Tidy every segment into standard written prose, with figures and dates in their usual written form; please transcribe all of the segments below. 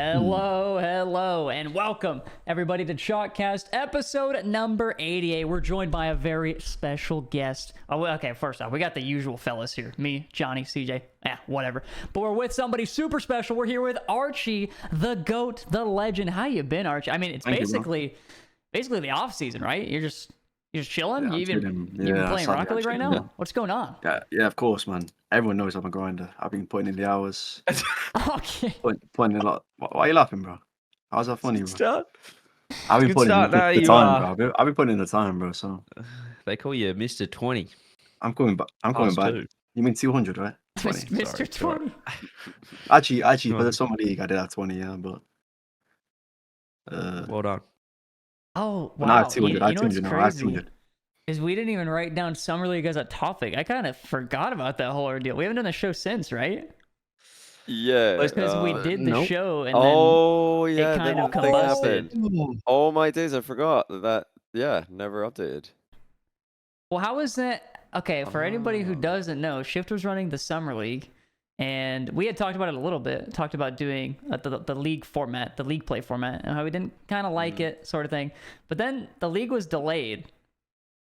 Hello, and welcome everybody to Chalkcast episode number 88. We're joined by a very special guest. Oh, okay, first off, we got the usual fellas here. Me, Johnny, CJ, whatever. But we're with somebody super special. We're here with Archie, the GOAT, the legend. How you been, Archie? I mean, it's basically the off season, right? You're just chilling? Yeah, you been playing Rocket League right now? Yeah. What's going on? Yeah, of course, man. Everyone knows I'm a grinder. I've been putting in the hours. Okay. Putting in a lot. Why are you laughing, bro? How's that funny, bro? Start. I've been putting in the you time, bro. I've been putting in the time, bro. So They call you Mr. 20. I'm coming back. I'm coming back. Too. You mean 200, right? 20. Mr. 20. Actually, for the summer league, I did have 20, yeah, but Well done. Oh, but now I wow. have 200. I have 200 now. I have 200. Is we didn't even write down Summer League as a topic. I kind of forgot about that whole ordeal. We haven't done the show since, right? Yeah. Because we did the show and yeah, it kind of nothing combusted. happened. Oh my days, I forgot that. Yeah, never updated. Well, how was that? Okay, for anybody who doesn't know, Shift was running the Summer League, and we had talked about it a little bit. Talked about doing the league format, the league play format, and how we didn't kind of like it, sort of thing. But then the league was delayed.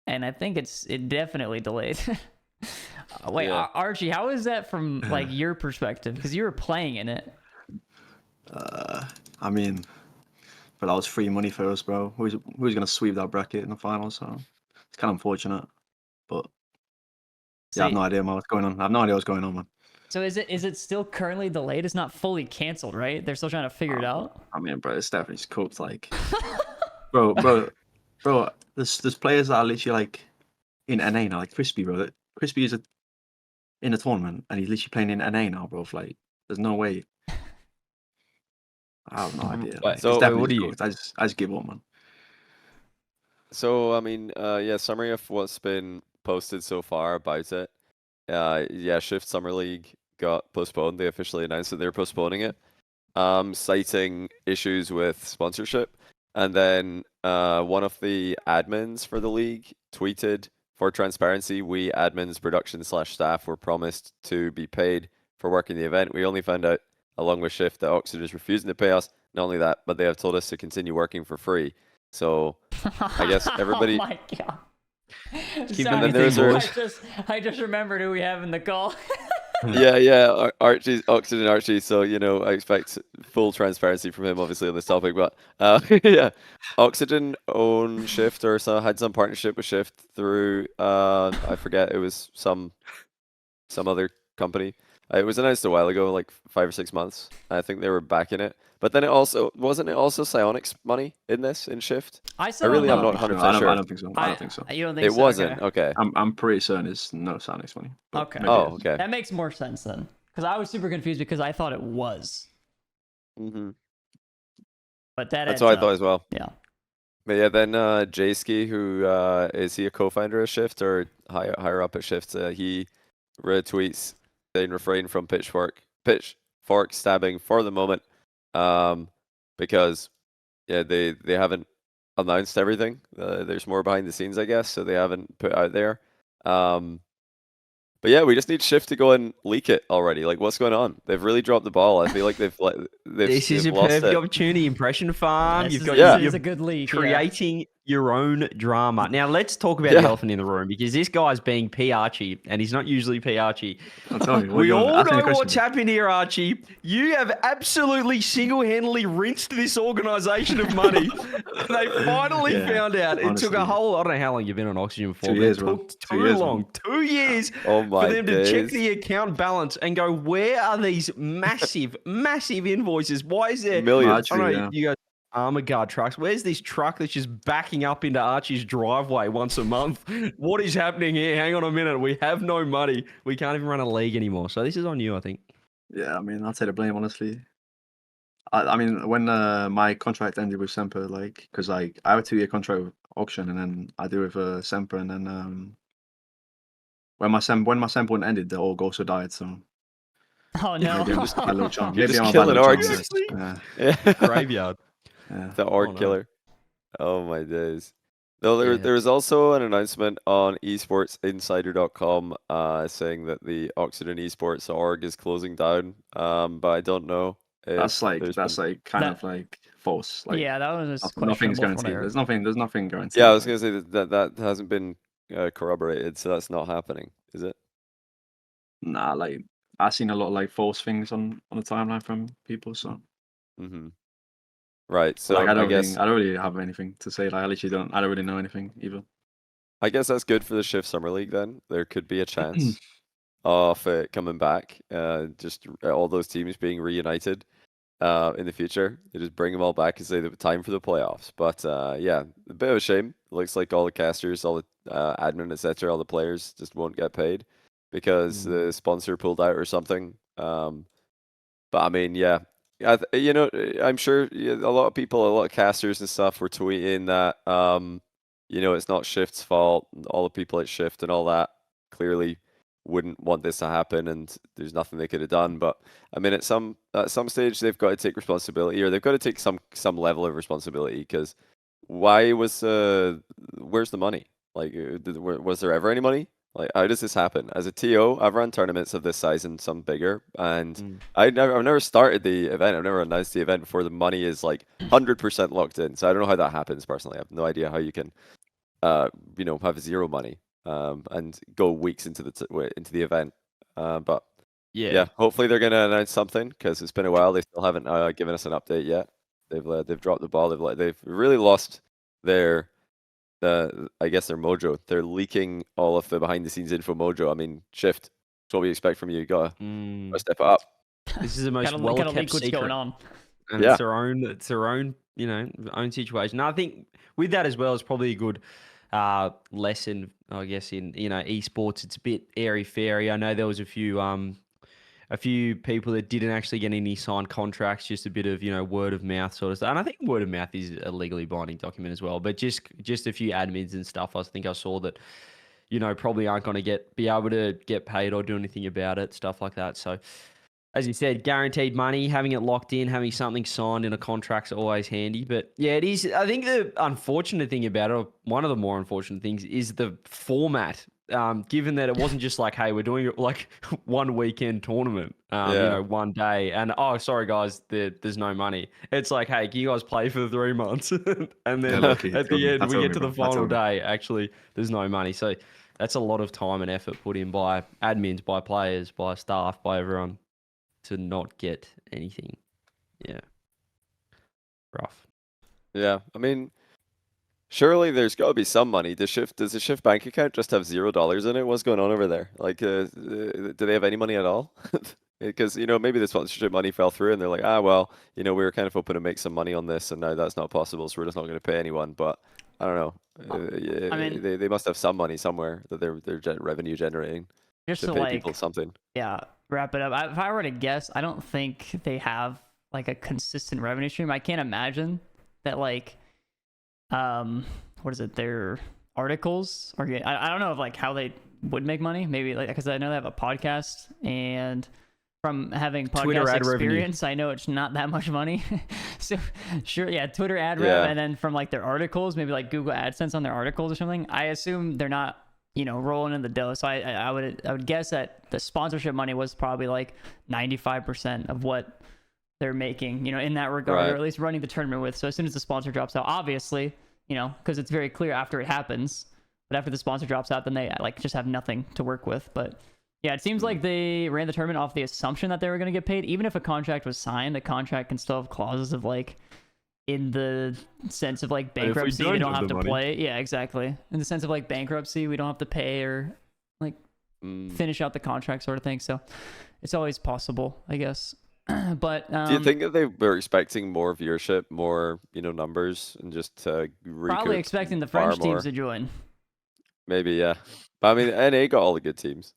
And I think it definitely delayed. Wait, Yeah. Archie, how is that from like your perspective? Because you were playing in it. I mean, but that was free money for us, bro. Who's gonna sweep that bracket in the final? So it's kind of unfortunate. But yeah, I have no idea what's going on. I have no idea what's going on, man. So is it still currently delayed? It's not fully canceled, right? They're still trying to figure it out. I mean, bro, it's definitely cooked. Like, bro. There's players that are literally like in NA now, like Crispy, bro. Crispy is in a tournament and he's literally playing in NA now, bro. Like, there's no way. I have no idea. Wait, It's so definitely what do you- cooked. I just give up, man. So, I mean, yeah, summary of what's been posted so far about it. Yeah, Shift Summer League got postponed. They officially announced that they're postponing it, citing issues with sponsorship. And then one of the admins for the league tweeted, "For transparency, we admins, production/staff were promised to be paid for working the event. We only found out, along with Shift, that Oxford is refusing to pay us. Not only that, but they have told us to continue working for free. So I guess everybody." Oh my god. Keep Sorry, them I just remembered who we have in the call. Yeah, Archie's Oxygen Archie. So I expect full transparency from him, obviously, on this topic. But yeah, Oxygen owned Shift or had some partnership with Shift through I forget, it was some other company. It was announced a while ago, like 5 or 6 months. I think they were backing it. But then wasn't it also Psionic's money in Shift? I really am know. not 100% sure. I don't think so. I don't think so. You don't think It so? wasn't. Okay. Okay. I'm pretty certain it's no Sonic's money. but Okay. maybe Oh, it is. okay. That makes more sense then. Because I was super confused because I thought it was. hmm But that That's adds what I up. thought as well. Yeah. But yeah, then Jayski, who is he a co-founder of Shift or higher up at Shift? He retweets saying refrain from pitchfork stabbing for the moment, because they haven't announced everything. There's more behind the scenes, I guess, so they haven't put out there. But yeah, we just need Shift to go and leak it already. Like, what's going on? They've really dropped the ball. I feel like they've This is a lost perfect it. opportunity. Impression farm. This You're is a good leak. Yeah. creating your own drama. Now let's talk about Yeah. the elephant in the room, because this guy's being P Archie, and he's not usually P Archie. I'll tell you. We all Ask me a know question, what's bro. happened here, Archie. You have absolutely single-handedly rinsed this organization of money. They finally Yeah, found out. It took a honestly. whole, I don't know how long you've been on Oxygen for. 2 but years, it bro. took 2 too years, long. man. 2 years Oh my for them to check days. the account balance and go, where are these massive invoices? Why is there Millions. I don't know, Yeah. you guys armor guard trucks. Where's this truck that's just backing up into Archie's driveway once a month? What is happening here? Hang on a minute. We have no money. We can't even run a league anymore. So this is on you, I think. Yeah, I mean, I'll take the blame, honestly. I mean, when my contract ended with Semper, like, because I have a 2-year contract with Auction, and then I do with Semper, and then when my Semper one ended, the old also died. So Oh no. maybe I'm just a bad little chump. You're Maybe just I'm a bad killing little orcs. chump. Yeah, Yeah. Graveyard. yeah. The orc Oh, no. killer. Oh my days. No, there Yeah. was also an announcement on esportsinsider.com saying that the Oxygen Esports org is closing down. But I don't know That's if there's been... kind That- of like false. Like yeah, that was just nothing's questionable from guaranteed. there. There's nothing guaranteed. Yeah, I was like- gonna say that hasn't been corroborated, so that's not happening, is it? Nah, like I've seen a lot of like false things on the timeline from people. So Mm-hmm. Right. So like I I guess don't really have anything to say. Like I don't really know anything either. that's good for the Shift Summer League then. There could be a chance of it coming back. Just all those teams being reunited in the future. They just bring them all back and say the time for the playoffs. But yeah, a bit of a shame. It looks like all the casters, all the admin, etc., all the players just won't get paid because the sponsor pulled out or something. But I mean, yeah. I'm sure a lot of people, a lot of casters and stuff were tweeting that, it's not Shift's fault. All the people at Shift and all that clearly wouldn't want this to happen, and there's nothing they could have done. But I mean, at some stage, they've got to take responsibility, or they've got to take some level of responsibility. Because where's the money? Like, was there ever any money? Like, how does this happen? As a TO, I've run tournaments of this size and some bigger, and I've never started the event. I've never announced the event before the money is like 100% locked in. So I don't know how that happens personally. I have no idea how you can, have zero money, and go weeks into the event. But yeah, hopefully they're gonna announce something because it's been a while. They still haven't given us an update yet. They've dropped the ball. They've really lost their I guess their mojo. They're leaking all of the behind the scenes info mojo. I mean, Shift. That's what we expect from you. You gotta step it up. This is the most Gotta well leak kept what's secret. going on. And Yeah. it's their own, own situation. And I think with that as well, it's probably a good lesson, I guess, in esports. It's a bit airy fairy. I know there was a few people that didn't actually get any signed contracts, just a bit of word of mouth sort of stuff. And I think word of mouth is a legally binding document as well. But just a few admins and stuff. I think I saw that probably aren't going to be able to get paid or do anything about it, stuff like that. So, as you said, guaranteed money, having it locked in, having something signed in a contract's always handy. But yeah, it is. I think the unfortunate thing about it, or one of the more unfortunate things, is the format. Given that it wasn't just like, hey, we're doing like one weekend tournament, one day, and sorry guys, there's no money. It's like, hey, can you guys play for 3 months? And then at the end, we get to the final day. Actually, there's no money. So that's a lot of time and effort put in by admins, by players, by staff, by everyone to not get anything. Yeah. Rough. Yeah, I mean, surely there's got to be some money. Does the Shift bank account just have $0 in it? What's going on over there? Like, do they have any money at all? Because maybe the sponsorship money fell through, and they're like, well, we were kind of hoping to make some money on this, and now that's not possible, so we're just not going to pay anyone. But I don't know. I mean, they must have some money somewhere that they're revenue generating just to to pay people something. Yeah, wrap it up. If I were to guess, I don't think they have like a consistent revenue stream. I can't imagine that what is it? Their articles or I don't know of like how they would make money. Maybe like because I know they have a podcast, and from having podcast experience, I know it's not that much money. So sure, yeah, Twitter ad rev, and then from like their articles, maybe like Google AdSense on their articles or something. I assume they're not rolling in the dough. So I would guess that the sponsorship money was probably like 95% of what they're making, in that regard, right. Or at least running the tournament with. So as soon as the sponsor drops out, obviously, because it's very clear after it happens, but after the sponsor drops out, then they like just have nothing to work with. But yeah, it seems like they ran the tournament off the assumption that they were going to get paid. Even if a contract was signed, the contract can still have clauses of like, in the sense of like bankruptcy, we don't have to play. Yeah, exactly. In the sense of like bankruptcy, we don't have to pay or like finish out the contract sort of thing. So it's always possible, I guess. But do you think that they were expecting more viewership, more numbers, and just probably expecting the French teams to join? Maybe, yeah. But I mean, NA got all the good teams.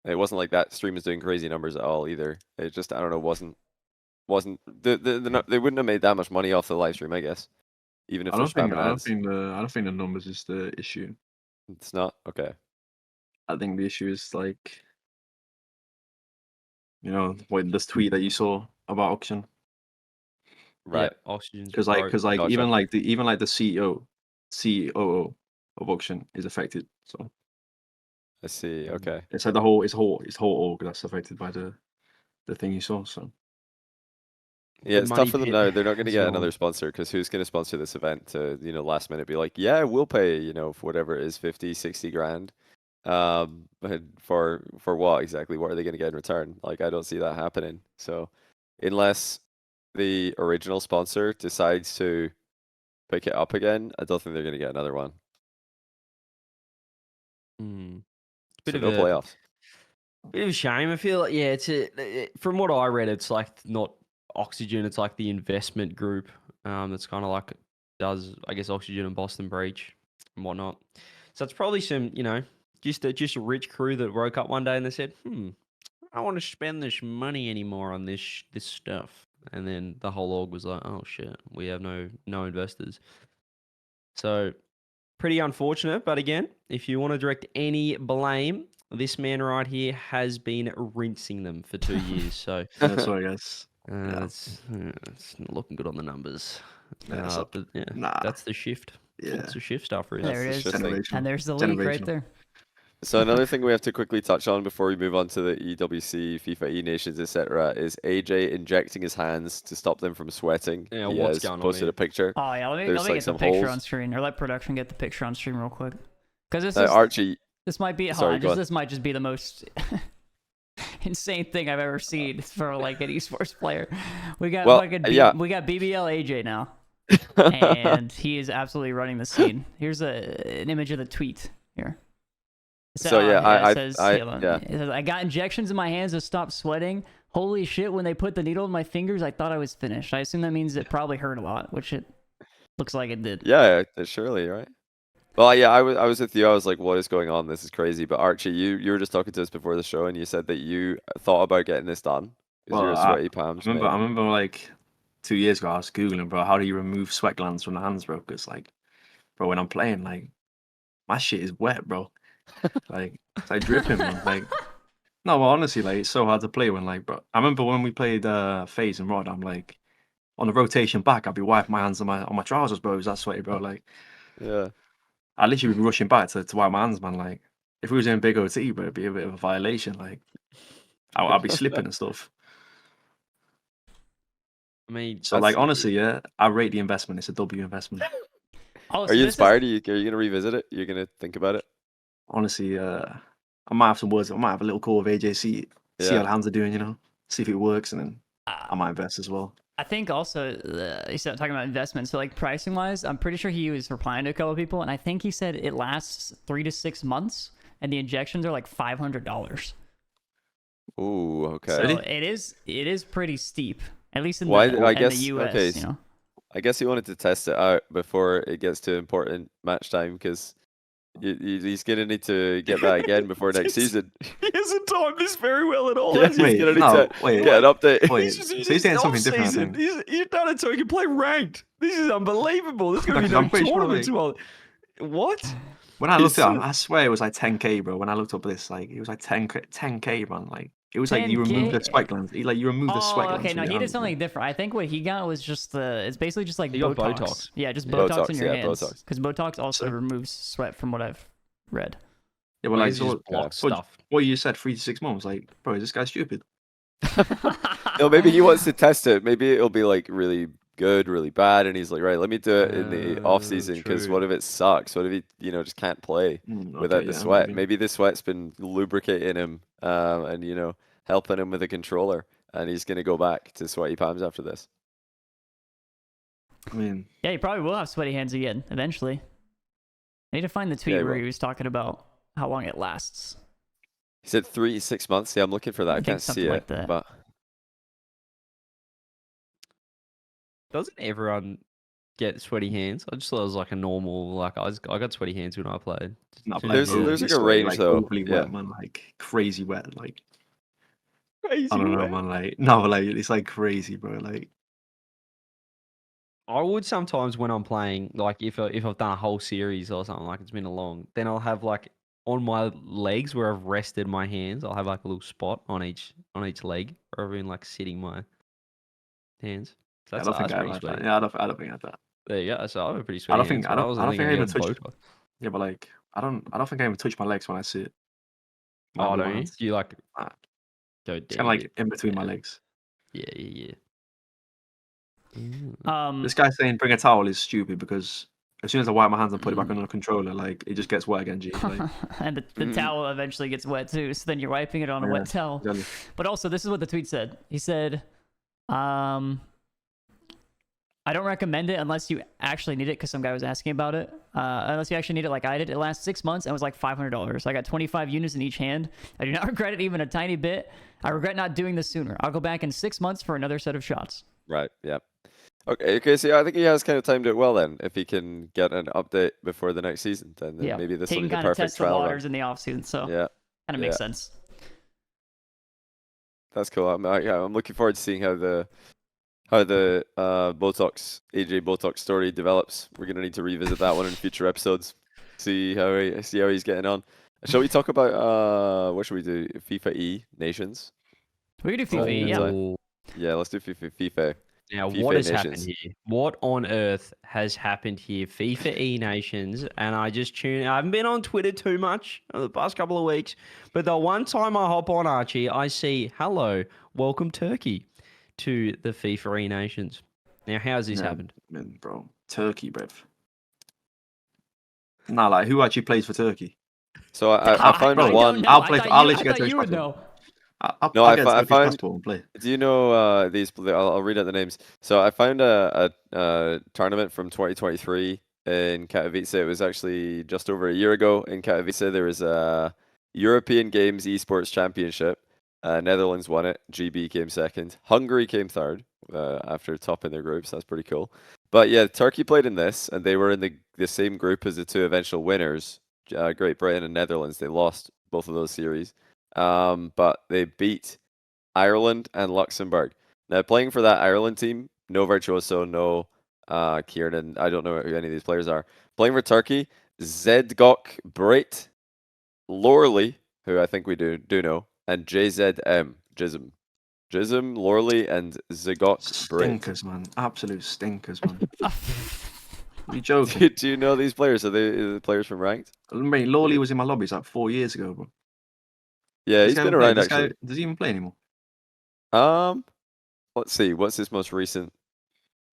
It wasn't like that stream was doing crazy numbers at all either. It just, I don't know, wasn't they wouldn't have made that much money off the live stream, I guess. Even if I they're don't think spamming ads. I don't think the numbers is the issue. It's not? Okay. I think the issue is like this tweet that you saw about auction. Right. Yeah, oxygen. Because Gotcha. even the CEO of auction is affected. So I see. Okay. it's like the whole org that's affected by the thing you saw. So Yeah, the it's money tough for them pit now. They're not going to as get well. another sponsor because who's going to sponsor this event to, last minute be like, yeah, we'll pay, for whatever it is, 50, 60 grand. And for what exactly? What are they going to get in return? Like, I don't see that happening. So, unless the original sponsor decides to pick it up again, I don't think they're going to get another one. Bit So of no playoffs. Bit of a shame. I feel like, yeah, from what I read, it's like not Oxygen. It's like the investment group that's kind of like does, I guess, Oxygen and Boston Breach and whatnot. So it's probably some, just a rich crew that woke up one day and they said, I don't want to spend this money anymore on this stuff. And then the whole org was like, oh shit, we have no investors. So pretty unfortunate. But again, if you want to direct any blame, this man right here has been rinsing them for 2 years. So Yeah, sorry guys. it's not looking good on the numbers. Yeah, so- But yeah, nah. that's the shift. Yeah. That's the shift stuff, really. There it the is. shit thing. Generational. And there's the leak right Generational. there. So another thing we have to quickly touch on before we move on to the EWC, FIFA E Nations, etc., is AJ injecting his hands to stop them from sweating. Yeah, He what's has going on posted there? a picture. Oh yeah, let me There's, like, get the some picture holes. on screen, or let production get the picture on stream real quick. Because this Now, is Archie, this might be hold sorry, on, go on. this might just be the most insane thing I've ever seen for like an esports player. We got Well, fucking yeah. we got BBL AJ now, and he is absolutely running the scene. Here's an image of the tweet here. So, yeah, it says, I- hold on. yeah. It says, I got injections in my hands to stop sweating. Holy shit! When they put the needle in my fingers, I thought I was finished. I assume that means it probably hurt a lot, which it looks like it did. Yeah, surely, right? Well, yeah, I was with you. I was like, what is going on? This is crazy. But Archie, you were just talking to us before the show, and you said that you thought about getting this done because you're a Well, sweaty palms. I mate. remember like 2 years ago, I was Googling, bro, how do you remove sweat glands from the hands, bro? Because, like, bro, when I'm playing, like, my shit is wet, bro. Like, it's like dripping, man. Like, no, well, honestly, like, it's so hard to play when, like, bro, I remember when we played FaZe and Rod, I'm like, on the rotation back, I'd be wiping my hands on my trousers, bro. It was that sweaty, bro. Like, Yeah. I'd literally be rushing back to wipe my hands, man. Like, if we was in big OT, bro, it'd be a bit of a violation. Like, I'd be slipping and stuff. I mean, So, like, honestly, yeah, I rate the investment. It's a W investment. Oh, Are so you this is- inspired? Are you gonna revisit it? You're gonna think about it? Honestly, I might have some words. I might have a little call with AJ, see how Yeah. the hands are doing, see if it works, and then Uh, I might invest as well. I think also he said talking about investment. So like pricing wise, I'm pretty sure he was replying to a couple of people, and I think he said it lasts 3 to 6 months, and the injections are like $500. Ooh, okay. So Really? it is pretty steep, at least in Why- the I in guess- the US. okay, You know, I guess he wanted to test it out before it gets to important match time because he's gonna need to get that again before next season. he hasn't timed this very well at all. Yeah, has he? he's Wait, gonna need no, to wait, get an update. wait. He's just- So he's he's saying just something different, I off-season. think. He's done it so he can play ranked. This is unbelievable. There's gonna be Because no I'm pretty sure, tournaments. like- Well, what? When I He's looked it up, sort of- I swear it was like 10K, bro. When I looked up this, like, it was like 10K, man. Like, it was like you remove the 10K? sweat glands. You remove the sweat Oh, glands. okay. from No, your he did hands, bro. something different. I think what he got was just it's basically just like He got Botox. Botox. Yeah, just Yeah. Botox in your Botox, yeah, hands. Botox. Because Botox also So- removes sweat, from what I've read. Yeah, well, Why like, does he just so block what, stuff? what you said, 3 to 6 months. Like, bro, is this guy stupid? No, maybe he wants to test it. Maybe it'll be like really good, really bad, and he's like, right, let me do it in the off season because true. what if it sucks? What if he, just can't play without Okay, the yeah, sweat? Maybe the sweat's been lubricating him, and helping him with the controller, and he's gonna go back to sweaty palms after this. I mean, Yeah, he probably will have sweaty hands again eventually. I need to find the tweet Yeah, he where will. he was talking about how long it lasts. He said 3 to 6 months. Yeah, I'm looking for that. I think can't see something it, like that. but Doesn't everyone get sweaty hands? I just thought it was like a normal. Like I got sweaty hands when I played. not There's- like there's like a sweaty, range, like, though. overly Yeah. wet, man. Like crazy wet. Like, Crazy. I don't know, man. Like, no, like it's like crazy, bro. Like, I would sometimes when I'm playing, like if I've done a whole series or something, like it's been a long, then I'll have like on my legs where I've rested my hands, I'll have like a little spot on each leg where I've been like sitting my hands. So I that's, don't think that's I pretty have sweet. that. Yeah, I don't think I have that. There you go. So I have a pretty sweet I don't hands, think- but I don't wasn't think I thinking even of touched- Botox. Yeah, but like, I don't think I even touch my legs when I sit. Oh, with my don't you? hands. Do you like Ah. go It's down? kind of like in between my yeah. legs. Yeah. This guy saying bring a towel is stupid because as soon as I wipe my hands and put it back on the controller, like it just gets wet again. G. Like, and the towel eventually gets wet too. So then you're wiping it on a wet towel. exactly. But also, this is what the tweet said. He said, I don't recommend it unless you actually need it, because some guy was asking about it. Unless you actually need it like I did. It lasts 6 months and was like $500. I got 25 units in each hand. I do not regret it even a tiny bit. I regret not doing this sooner. I'll go back in 6 months for another set of shots. Right. Yeah. Okay. So I think he has kind of timed it well then. If he can get an update before the next season, then maybe this he will can be the kind of perfect test the trial waters run. in the off season. So Yeah. kind of makes sense. That's cool. I'm looking forward to seeing how the AYYJAYY Botox story develops. We're gonna need to revisit that one in future episodes. See how he's getting on. Shall we talk about what should we do? FIFAe Nations. We can do FIFA, yeah. Yeah, let's do FIFA. Now, FIFA what has happened Nations. here? What on earth has happened here? FIFA E Nations, and I haven't been on Twitter too much over the past couple of weeks, but the one time I hop on Archie, I see, hello, welcome Turkey to the FIFA E Nations. Now, how has this happened? Man, bro, Turkey, bruv. Nah, like who actually plays for Turkey? So I found bro, one. I'll play. I'll let you I get thought to you would know. I'll No, I get found- passport and play. Do you know these? I'll read out the names. So I found a tournament from 2023 in Katowice. It was actually just over a year ago in Katowice. There was a European Games Esports Championship. Netherlands won it. GB came second. Hungary came third after topping their groups. That's pretty cool. But yeah, Turkey played in this, and they were in the same group as the two eventual winners, Great Britain and Netherlands. They lost both of those series. But they beat Ireland and Luxembourg. Now, playing for that Ireland team, no Virtuoso, no Kieran, I don't know who any of these players are. Playing for Turkey, Zedgok Brit, Lorley, who I think we do know, and JZM, Jism, Lorley, and Zedgok Brit. Stinkers, man. Absolute stinkers, man. Are you joking? Do you know these players? Are they the players from Ranked? Mate, Lawley was in my lobbies like 4 years ago, bro. Yeah, This he's guy been even play- around this actually. guy- does he even play anymore? Let's see. What's his most recent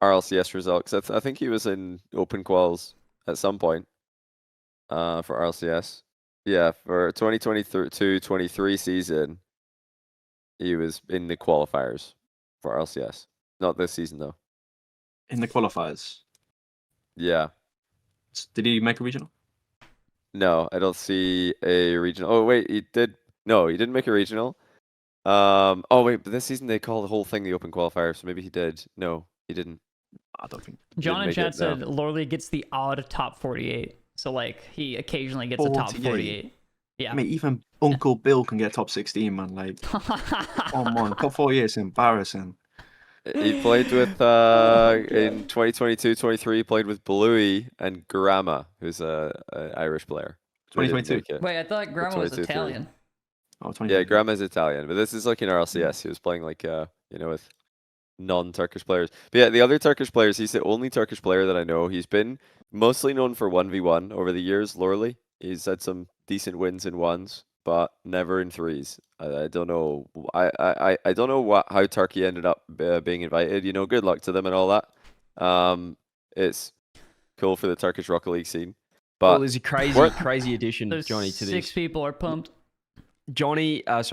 RLCS result? 'Cause I think he was in open quals at some point. For RLCS. Yeah, for 2022-23 season, he was in the qualifiers for RLCS. Not this season though. In the qualifiers. Yeah. Did he make a regional? No, I don't see a regional. Oh wait, he did. No, he didn't make a regional. Oh wait, but this season they call the whole thing the open qualifier, so maybe he did. No, he didn't. I don't think. John in make chat it, said no. Lorley gets the odd top 48. So, like, he occasionally gets a top 48. Yeah. I mean, even Uncle Bill can get top 16, man. Like, come on, top 48 is embarrassing. He played with in 2022-23. Played with Bluey and Grama, who's an Irish player. They didn't 2022. make it. Wait, I thought Grandma was 22-3. Italian. Oh, Yeah, 2022. Grandma's Italian, but this is like in RLCS. He was playing like with non-Turkish players. But yeah, the other Turkish players, he's the only Turkish player that I know. He's been mostly known for 1v1 over the years, Lorley. He's had some decent wins in ones, but never in threes. I don't know. I don't know how Turkey ended up being invited. You know, good luck to them and all that. It's cool for the Turkish Rocket League scene. But Well, there's a crazy addition, Those Johnny, to 6 this. people are pumped. Johnny, John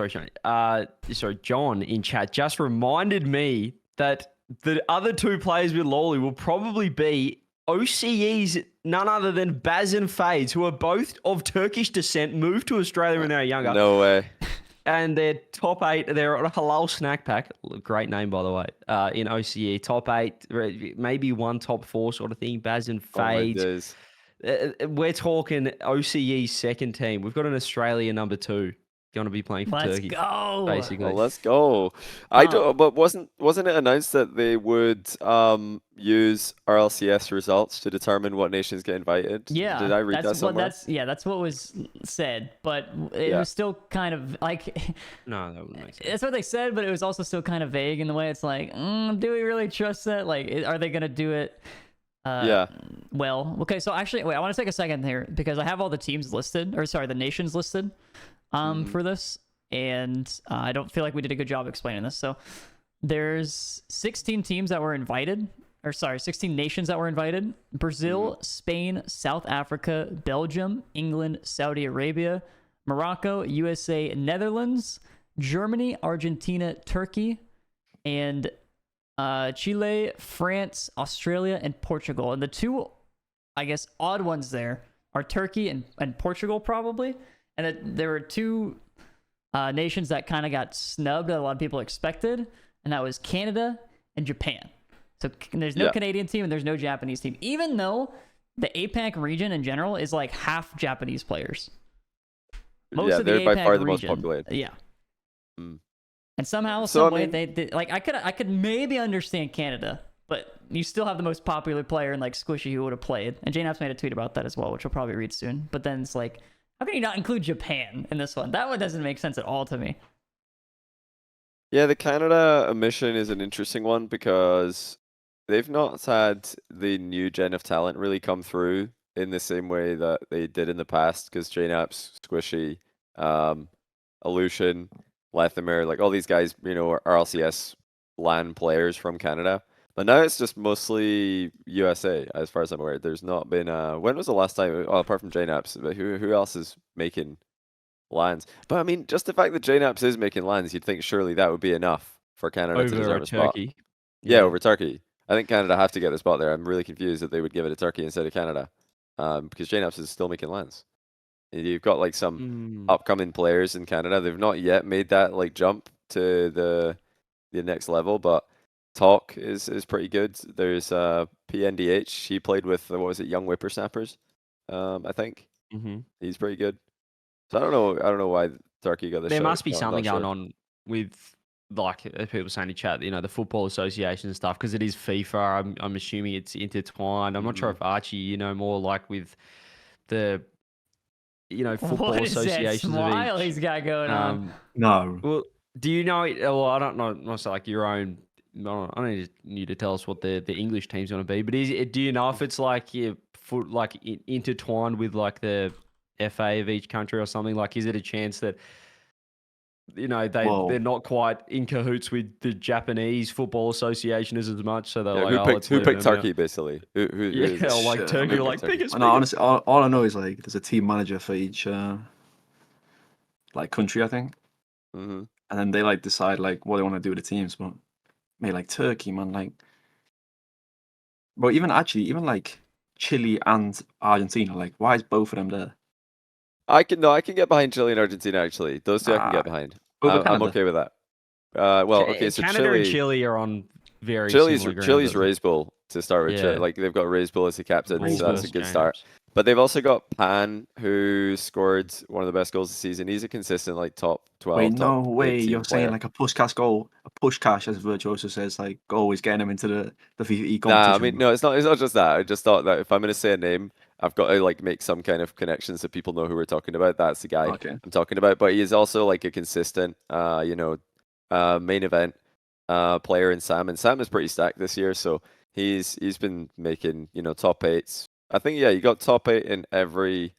in chat just reminded me that the other two players with Lawley will probably be OCE's none other than Baz and Fades, who are both of Turkish descent, moved to Australia when they were younger. no way. And they're top 8. They're on a halal snack pack. Great name, by the way. In OCE, top 8, maybe one top 4 sort of thing. Baz and Oh my Fades. days. We're talking OCE's second team. We've got an Australia number 2 going to be playing for Let's Turkey. go. Basically. Well, let's go. I don't. But wasn't it announced that they would use RLCS results to determine what nations get invited? Yeah. Did I read that that's what somewhere? that's what was said, but it was still kind of like No, that wouldn't make sense. that's what they said, but it was also still kind of vague in the way it's like, do we really trust that? Like, are they gonna do it? Yeah. Well, okay. So actually, wait, I want to take a second here because I have all the teams listed, or sorry, the nations listed, for this, and I don't feel like we did a good job explaining this. So there's 16 teams that were invited, 16 nations that were invited. Brazil, Spain, South Africa, Belgium, England, Saudi Arabia, Morocco, USA, Netherlands, Germany, Argentina, Turkey, and Chile, France, Australia, and Portugal. And the two, I guess, odd ones there are Turkey and Portugal, probably. And there were two nations that kind of got snubbed that a lot of people expected, and that was Canada and Japan. So there's no Canadian team and there's no Japanese team, even though the APAC region in general is like half Japanese players. Most of the they're APAC by far the region, most populated. Yeah. And somehow, So, some way, they like I could maybe understand Canada, but you still have the most popular player in like Squishy who would have played. And Jane Apps made a tweet about that as well, which we'll probably read soon. But then it's like, how can you not include Japan in this one? That one doesn't make sense at all to me. Yeah, the Canada mission is an interesting one because they've not had the new gen of talent really come through in the same way that they did in the past. Because JNAPS, Squishy, Illusion, Lathamir, like all these guys, you know, are RLCS LAN players from Canada. But now it's just mostly USA, as far as I'm aware. There's not been when was the last time, well, apart from JNAPS, but who else is making LANs? But I mean, just the fact that JNAPS is making LANs, you'd think surely that would be enough for Canada to Over deserve a spot. Turkey. Yeah, over Turkey. I think Canada have to get the spot there. I'm really confused that they would give it to Turkey instead of Canada, because JNAPS is still making LANs. You've got like some upcoming players in Canada. They've not yet made that like jump to the next level, but Talk is pretty good. There's PNDH. He played with what was it, Young Whippersnappers, I think. He's pretty good. So I don't know why Turkey got the There shot. must be Not something going sure. on with, like people saying in chat, you know, the football association and stuff, because it is FIFA. I'm assuming it's intertwined. I'm not sure if Archie, you know, more like with the, you know, football What is that associations smile of each. he's got going on? No. Well, do you know it? Well, I don't know. Not like your own. I don't need you to tell us what the English team's going to be. But do you know if it's like intertwined with like the FA of each country or something? Like, is it a chance that, you know, they're not quite in cahoots with the Japanese Football Association as much? So they're like, who picked Turkey basically? Who Yeah, like Shit, Turkey, I like Turkey. biggest. No, honestly, all I know is like there's a team manager for each like country, I think, and then they like decide like what they want to do with the teams. But mate, like Turkey, man, like, but even like Chile and Argentina, like, why is both of them there? I can get behind Chile and Argentina actually. Those two I can get behind. Over I'm Canada. okay with that. Well, okay, so Canada and Chile are on very similar ground. Chile's Raise Bull to start with. Yeah. Like they've got Raise Bull as the captain, Raise so that's a Bull's good start. James. But they've also got Pan, who scored one of the best goals this season. He's a consistent like top 12. Wait, no top way! 18 You're player. saying like a push cash, as Virtuoso says, like goal is getting him into the FIFAe competition. Nah, I mean no, it's not just that. I just thought that if I'm gonna say a name, I've got to like make some kind of connection so people know who we're talking about. That's the guy I'm talking about. But he is also like a consistent, main event player in Sam, and Sam is pretty stacked this year. So he's been making top 8s. I think he got top 8 in every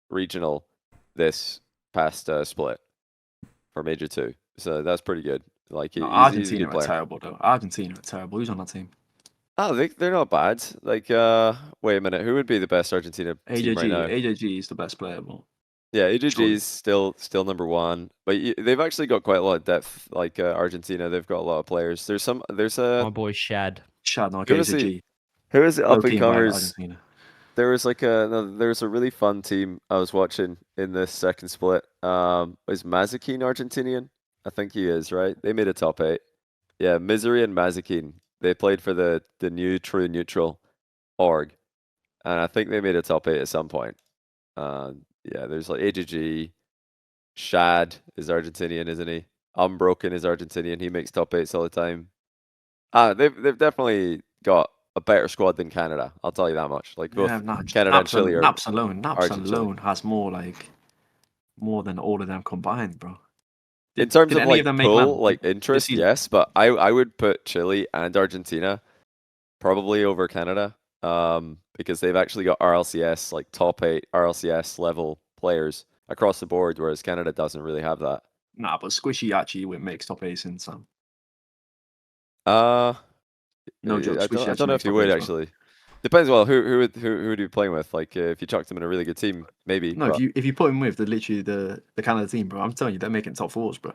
regional this past split for Major 2. So that's pretty good. Like he's a Argentina good are player. terrible though. Argentina are terrible. Who's on that team? Oh, they're not bad. Like, wait a minute, who would be the best Argentina team right now? AJG is the best player, but Yeah, AJG is still number 1, but they've actually got quite a lot of depth. Like Argentina, they've got a lot of players. There's My boy Shad. Chad, no, Who is AJG. Who is it up and comers? Argentina. There was like there's a really fun team I was watching in this second split. Is Mazikeen Argentinian? I think he is, right? They made a top 8. Yeah, Misery and Mazikeen. They played for the new True Neutral org, and I think they made a top 8 at some point. Yeah, there's like AGG, Shad is Argentinian, isn't he? Unbroken is Argentinian. He makes top 8s all the time. They've definitely got a better squad than Canada. I'll tell you that much. Like both Canada and Chile are. Naps alone has more than all of them combined, bro. In terms of any like of them make pull, LAN like this interest, season? yes, but I would put Chile and Argentina probably over Canada, because they've actually got RLCS, like top 8 RLCS level players across the board, whereas Canada doesn't really have that. Nah, but Squishy actually makes top 8 in some. No jokes. I We should don't actually know make if you top would eight as well. actually. Depends. Well, who would you be playing with? Like, if you chucked them in a really good team, maybe. No, but if you put him with the Canada team, bro, I'm telling you, they're making top fours, bro.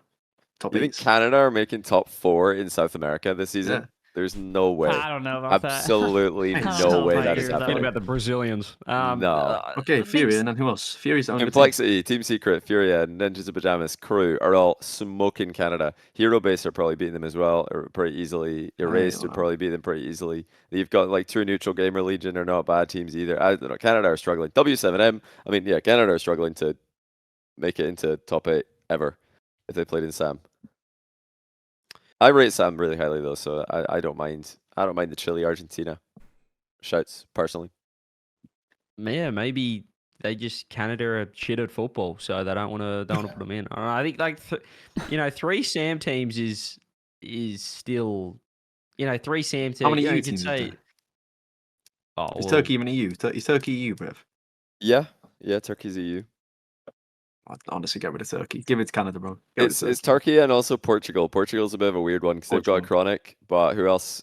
Top you think eights. Canada are making top 4 in South America this season? Yeah. There's no way. I don't know about that. Absolutely I don't no know way if I that is agree with that Forget happening. about the Brazilians. No. Okay, Fury, and then who else? Fury's the only good team. Complexity, Team Secret, Furia, Ninjas of Pajamas, Crew are all smoking Canada. Hero Base are probably beating them as well, or pretty easily. Erased would wow. probably beat them pretty easily. You've got like True Neutral, Gamer Legion are not bad teams either. I don't know. Canada are struggling. W7M, I mean, yeah, Canada are struggling to make it into top 8 ever if they played in SAM. I rate SAM really highly though, so I don't mind. I don't mind the Chile Argentina shouts personally. Yeah, maybe they just Canada are shit at football, so they don't want to put them in. I don't know, I think like 3 SAM teams is still 3 SAM teams. How many you EU could teams is say, there? oh, Is well, Turkey even EU? Is Turkey EU, bruv? Yeah, Turkey's EU. I'd honestly get rid of Turkey. Give it to Canada, bro. Get rid of It's Turkey and also Portugal. Portugal's a bit of a weird one because they've got a Portugal. Chronic, but who else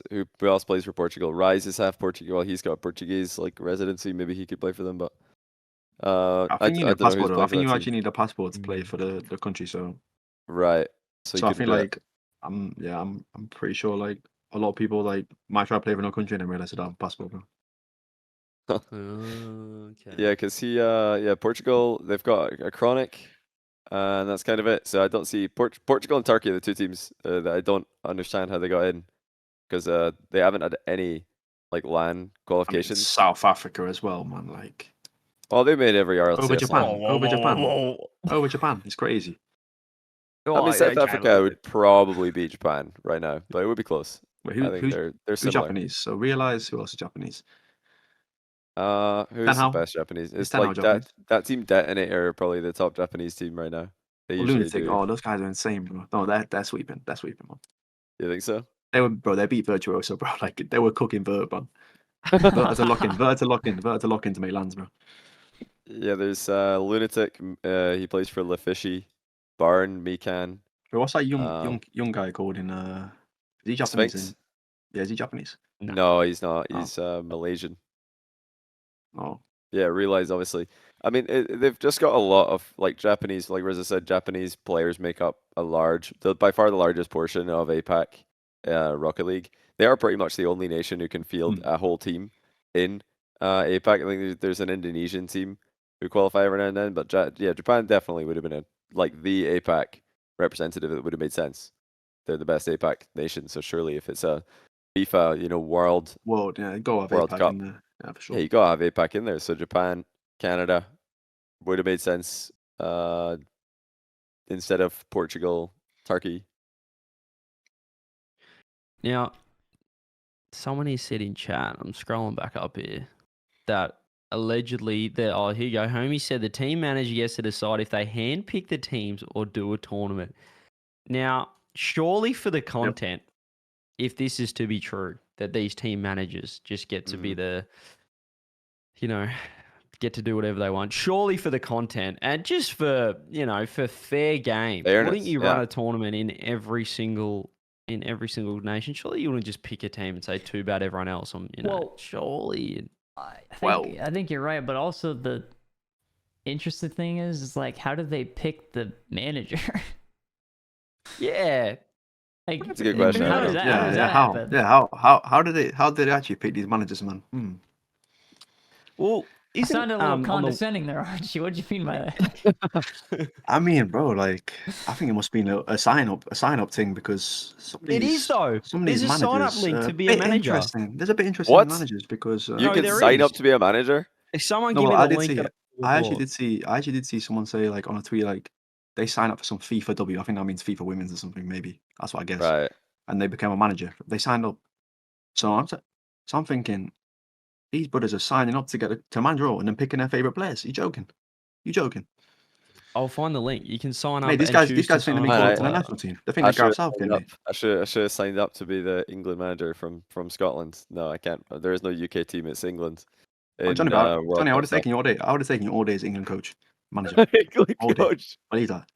plays for Portugal? Rise is half Portugal. He's got a Portuguese like residency. Maybe he could play for them, but I think you need a don't know who's passport, though. I playing for think that you team. actually need a passport to play for the country. So Right. So you I couldn't feel do it. like I'm pretty sure like a lot of people like might try to play for no country and then realize they don't have a passport, bro. okay. Yeah, because Portugal, they've got a Chronic, and that's kind of it. So I don't see Portugal and Turkey are the 2 teams that I don't understand how they got in, because they haven't had any like LAN I mean, qualifications. South Africa as well, man. Like Well, they made every RLCS. over Japan, Whoa, over whoa, Japan, whoa. over Japan. It's crazy. I mean, South Okay, Africa would probably beat Japan right now, but it would be close. Wait, I think they're who's similar. Japanese? So realize who else is Japanese? Who's the Tenhao? best Japanese? Is It's Tenhao like Japanese? that team Detonator are probably the top Japanese team right now. They Or usually Lunatic? do. Oh, those guys are insane, bro. No, they're sweeping. They're sweeping, man. You think so? They beat Virtuoso, bro. Like they were cooking Vert, man. Vert to lock in, Vert to lock in, Vert to lock in to make lands, bro. Yeah, there's Lunatic. He plays for Lefishy, Barn, Mikan, Bro, what's that young guy called in is he Japanese? Sphinx. Yeah, is he Japanese? No, he's not. Oh. He's Malaysian. Oh. Yeah, realize obviously. I mean, they've just got a lot of like Japanese, like Reza said, Japanese players make up by far the largest portion of APAC Rocket League. They are pretty much the only nation who can field a whole team in APAC. I think there's an Indonesian team who qualify every now and then, but Japan definitely would have been the APAC representative that would have made sense. They're the best APAC nation, so surely if it's a FIFA, World Yeah, go have World APAC Cup. in there. Yeah, for sure. Yeah, you gotta have APAC in there. So Japan, Canada would have made sense instead of Portugal, Turkey. Now, someone here said in chat, I'm scrolling back up here, that allegedly, here you go, Homie said the team manager gets to decide if they handpick the teams or do a tournament. Now, surely for the content, if this is to be true, that these team managers just get to be the, get to do whatever they want. Surely for the content and just for, for fair game, wouldn't you run a tournament in every single nation? Surely you wouldn't just pick a team and say too bad everyone else. Surely. I think you're right, but also the interesting thing is like, how do they pick the manager? Yeah. Like, that's a good question. How does that happen? How did they actually pick these managers, man? Well, it sounded a little condescending there, Archie. What do you mean by that? I mean, bro, like I think it must be a sign up thing because it is though. There's a sign up link to be a manager. Interesting. There's a bit interesting in managers because you can sign up to be a manager. If someone give me the link, I actually did see someone say like on a tweet like they sign up for some FIFA W. I think that means FIFA Women's or something. Maybe that's what I guess. Right. And they became a manager. They signed up. So I'm thinking these brothers are signing up to get to manager role and then picking their favorite players. You joking? I'll find the link. You can sign up. Mate, these guys think they're being called to the national team. They think they're Gareth Southgate, mate. I should have signed up to be the England manager from Scotland. No, I can't. There is no UK team. It's England. Johnny, I would have taken your day. I would have taken you all day as England coach, manager. England all day. coach. Believe that.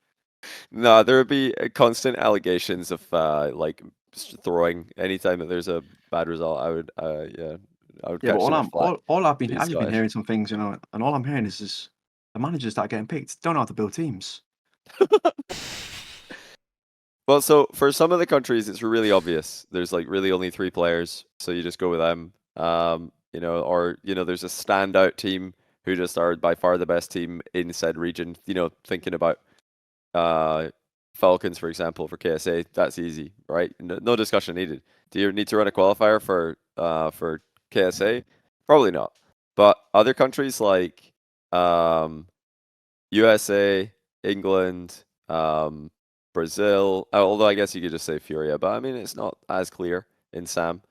No, there would be constant allegations of like throwing. Anytime that there's a bad result, I would I would Yeah, but catch them with flack. I've Being just been Scottish. hearing some things, and all I'm hearing is just the managers that are getting picked don't know how to build teams. Well, so for some of the countries, it's really obvious. There's like really only 3 players, so you just go with them. Or there's a standout team who just are by far the best team in said region. Thinking about Falcons, for example, for KSA, that's easy, right? No discussion needed. Do you need to run a qualifier for KSA? Probably not. But other countries like USA, England, Brazil, although I guess you could just say Furia, but I mean it's not as clear in Sam.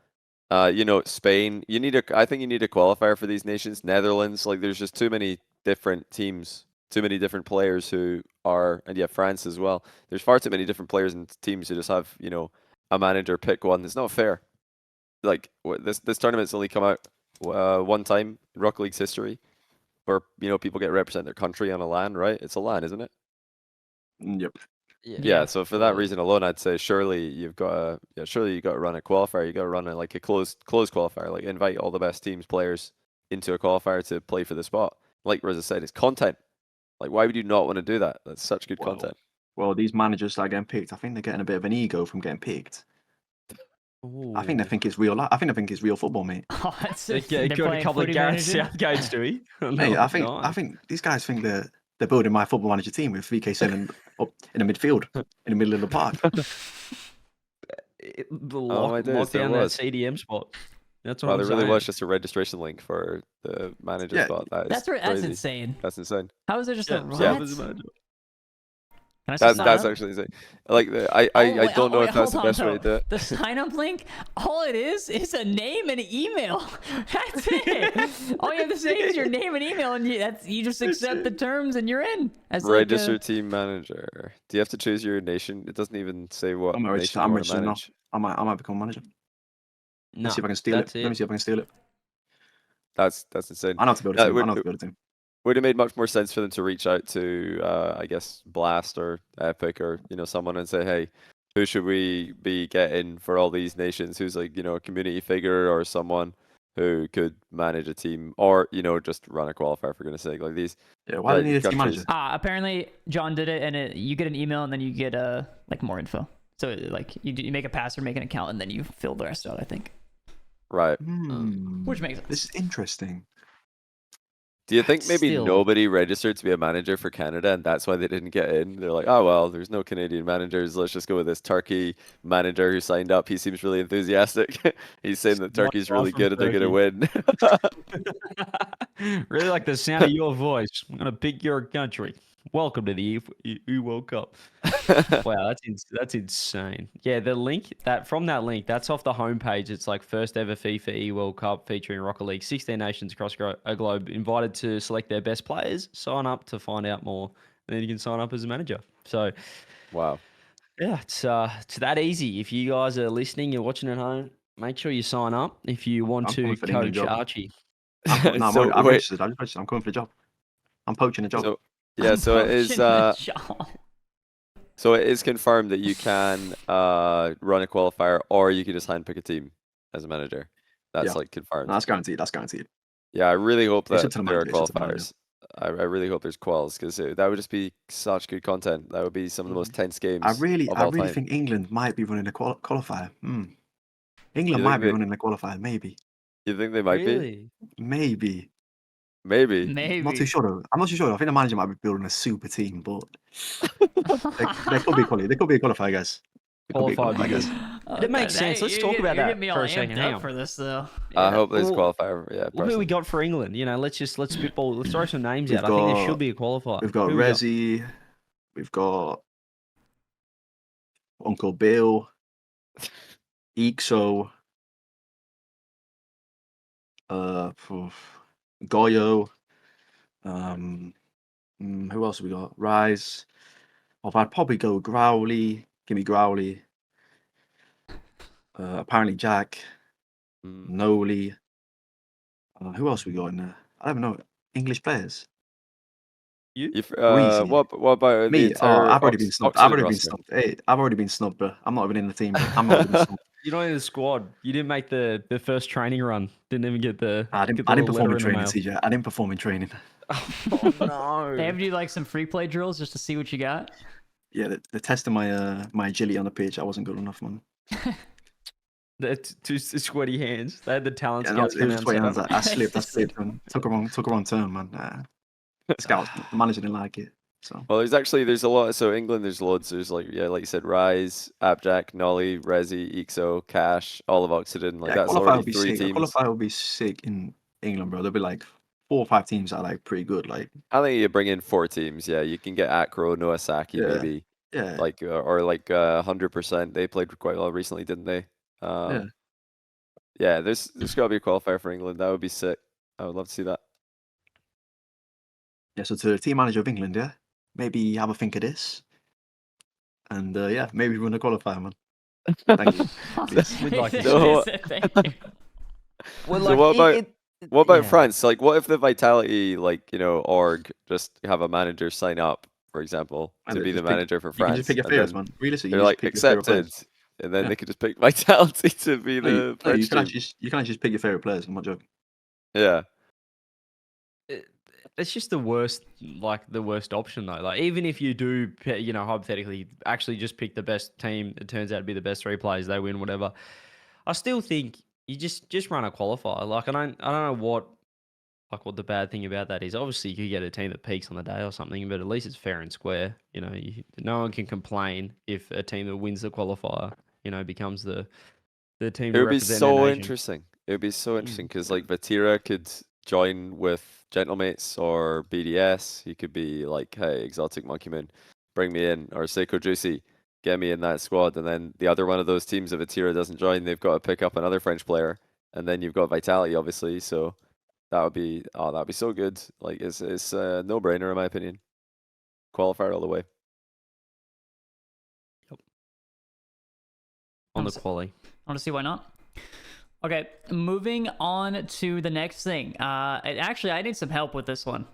Spain, I think you need a qualifier for these nations. Netherlands, like there's just too many different teams, too many different players who are, and yeah, France as well. There's far too many different players and teams who just have, a manager pick one. It's not fair. Like this tournament's only come out one time in Rocket League's history, where people get to represent their country on a LAN, right? It's a LAN, isn't it? Yep. Yeah, so for that reason alone, I'd say surely you've got to run a qualifier. You got to run a closed qualifier, like invite all the best teams players into a qualifier to play for the spot. Like Reza said, it's content. Like why would you not want to do that? That's such good content. Well, these managers that are getting picked, I think they're getting a bit of an ego from getting picked. I think they think it's real. I think they think it's real football, mate. Oh, that's They it. They're got a playing couple of Footy Gareth Manager. Southgates, do we? Mate, I think these guys think they're building my football manager team with 3K7 up in the midfield, in the middle of the park. My days, Lock there down that was. CDM spot. That's what Wow, I'm there saying. really was just a registration link for the manager Yeah, spot. That's crazy. insane. That's insane. How is there just a what? yeah. Can I sign That's up? actually insane. Like I don't know if that's the best way to do it. The sign up link, all it is a name and an email. That's it. All you have to say is your name and email, and you just accept the terms and you're in. As Register team manager. Do you have to choose your nation? It doesn't even say what I'm nation you want to registering now. manage. I might become manager. No, Let's see if I can steal it. Let me see if I can steal it. That's insane. I know how to build a team. I know how to build a team. Would have made much more sense for them to reach out to, I guess, Blast or Epic or someone and say, hey, who should we be getting for all these nations? Who's like a community figure or someone who could manage a team or just run a qualifier for goodness sake. Like these. Yeah, why do you need a team manager? Apparently John did it, and you get an email and then you get more info. So like you make a password, make an account, and then you fill the rest out. I think. Right. Which makes sense. This is interesting. Do you think maybe Still. nobody registered to be a manager for Canada and that's why they didn't get in? They're like, oh, well, there's no Canadian managers. Let's just go with this Turkey manager who signed up. He seems really enthusiastic. He's saying that Turkey's really good and they're going to win. Really like the sound of your voice. I'm going to pick your country. Welcome to the E World Cup. Wow, that's insane. Yeah, the link from that link, that's off the homepage. It's like first ever FIFA E World Cup featuring Rocket League. 16 nations across a globe invited to select their best players. Sign up to find out more. And then you can sign up as a manager. So, wow. Yeah, it's that easy. If you guys are listening, you're watching at home, make sure you sign up if you want to coach Archie. I'm registered. I'm coming for the job. I'm poaching a job. So it is. So it is confirmed that you can run a qualifier, or you can just handpick a team as a manager. That's confirmed. No, that's guaranteed. That's guaranteed. Yeah, I really hope that there are manager, qualifiers. I really hope there's quals because that would just be such good content. That would be some of the most tense games. I really time. think England might be running a qualifier. England might be running a qualifier. Maybe. You think they might be? Maybe. Maybe. Not too sure though. I'm not too sure. I think the manager might be building a super team, but they could be qualified. They could be a qualifier, guys. It makes sense. Let's talk about that for a second. Hang on. For this though. I hope there's a qualifier. Yeah. Look who we got for England. Let's spitball. Let's throw some names out. I think there should be a qualifier. We've got Rezi. We've got Uncle Bill. Ixo. Goyo. Who else have we got? Rise. I'd probably go Growly. Give me Growly. Apparently Jack. Noli. Who else we got in there? I don't know. English players. You? Easy. what about the Me? Oh, entire I've already been snubbed. I've Oxygen already been roster? snubbed. Hey, I've already been snubbed, bro. I'm not even in the team, bro. I'm not even snubbed. You're not in the squad. You didn't make the first training run. Didn't even get the I didn't little perform letter in the training, mail. CJ. I didn't perform in training. Oh no! They have you do like some free play drills just to see what you got. Yeah, they're testing my agility on the pitch. I wasn't good enough, man. The two sweaty hands. They had the talent Yeah, no, scouts it come was out just and way say, hands. I slipped, man. Took a wrong turn, man. Scouts, the manager didn't like it. So Well, there's a lot. So England, there's loads. There's like you said, Rise, Abjack, Nolly, Resi, Ixo, Cash, all of Oxygen. Like yeah, that's qualifier already would be 3 sick. A teams. qualifier would be sick in England, bro. There'll be like 4 or 5 teams that are like pretty good. Like I think you bring in 4 teams. Yeah, you can get Acro, Noasaki, yeah, maybe yeah, like or like 100%. They played quite well recently, didn't they? yeah. Yeah, there's got to be a qualifier for England. That would be sick. I would love to see that. Yeah, so to the team manager of England, yeah, maybe have a think of this, and yeah, maybe win a qualifier, man. Thank you. Please. We'd like to So- Thank you. Well, So what about what about yeah. France? Like, what if the Vitality, org just have a manager sign up, for example, And to be the just pick- manager for You can France? just pick your and favorites, then man. Realistically, they're you like just pick your favorite accepted, players. and then Yeah. they could just pick Vitality to be No, the you French can team. actually just pick your favorite players. I'm not joking. Yeah. It's just the worst option though. Like even if you do, hypothetically, actually just pick the best team, it turns out to be the best 3 players, they win, whatever. I still think you just run a qualifier. Like I don't know what the bad thing about that is. Obviously, you could get a team that peaks on the day or something, but at least it's fair and square. No one can complain if a team that wins the qualifier, becomes the team It to would be represent their so nation. interesting. It would be so interesting because like Vatira could join with Gentlemates or BDS. He could be like, hey, Exotic Monkeyman, bring me in, or Seiko Juicy, get me in that squad. And then the other one of those teams, if Vatira doesn't join, they've got to pick up another French player. And then you've got Vitality, obviously. So that'd be so good. Like it's a no brainer in my opinion. Qualifier all the way. On the Honestly. quali. Want to see why not? Okay, moving on to the next thing. Actually, I need some help with this one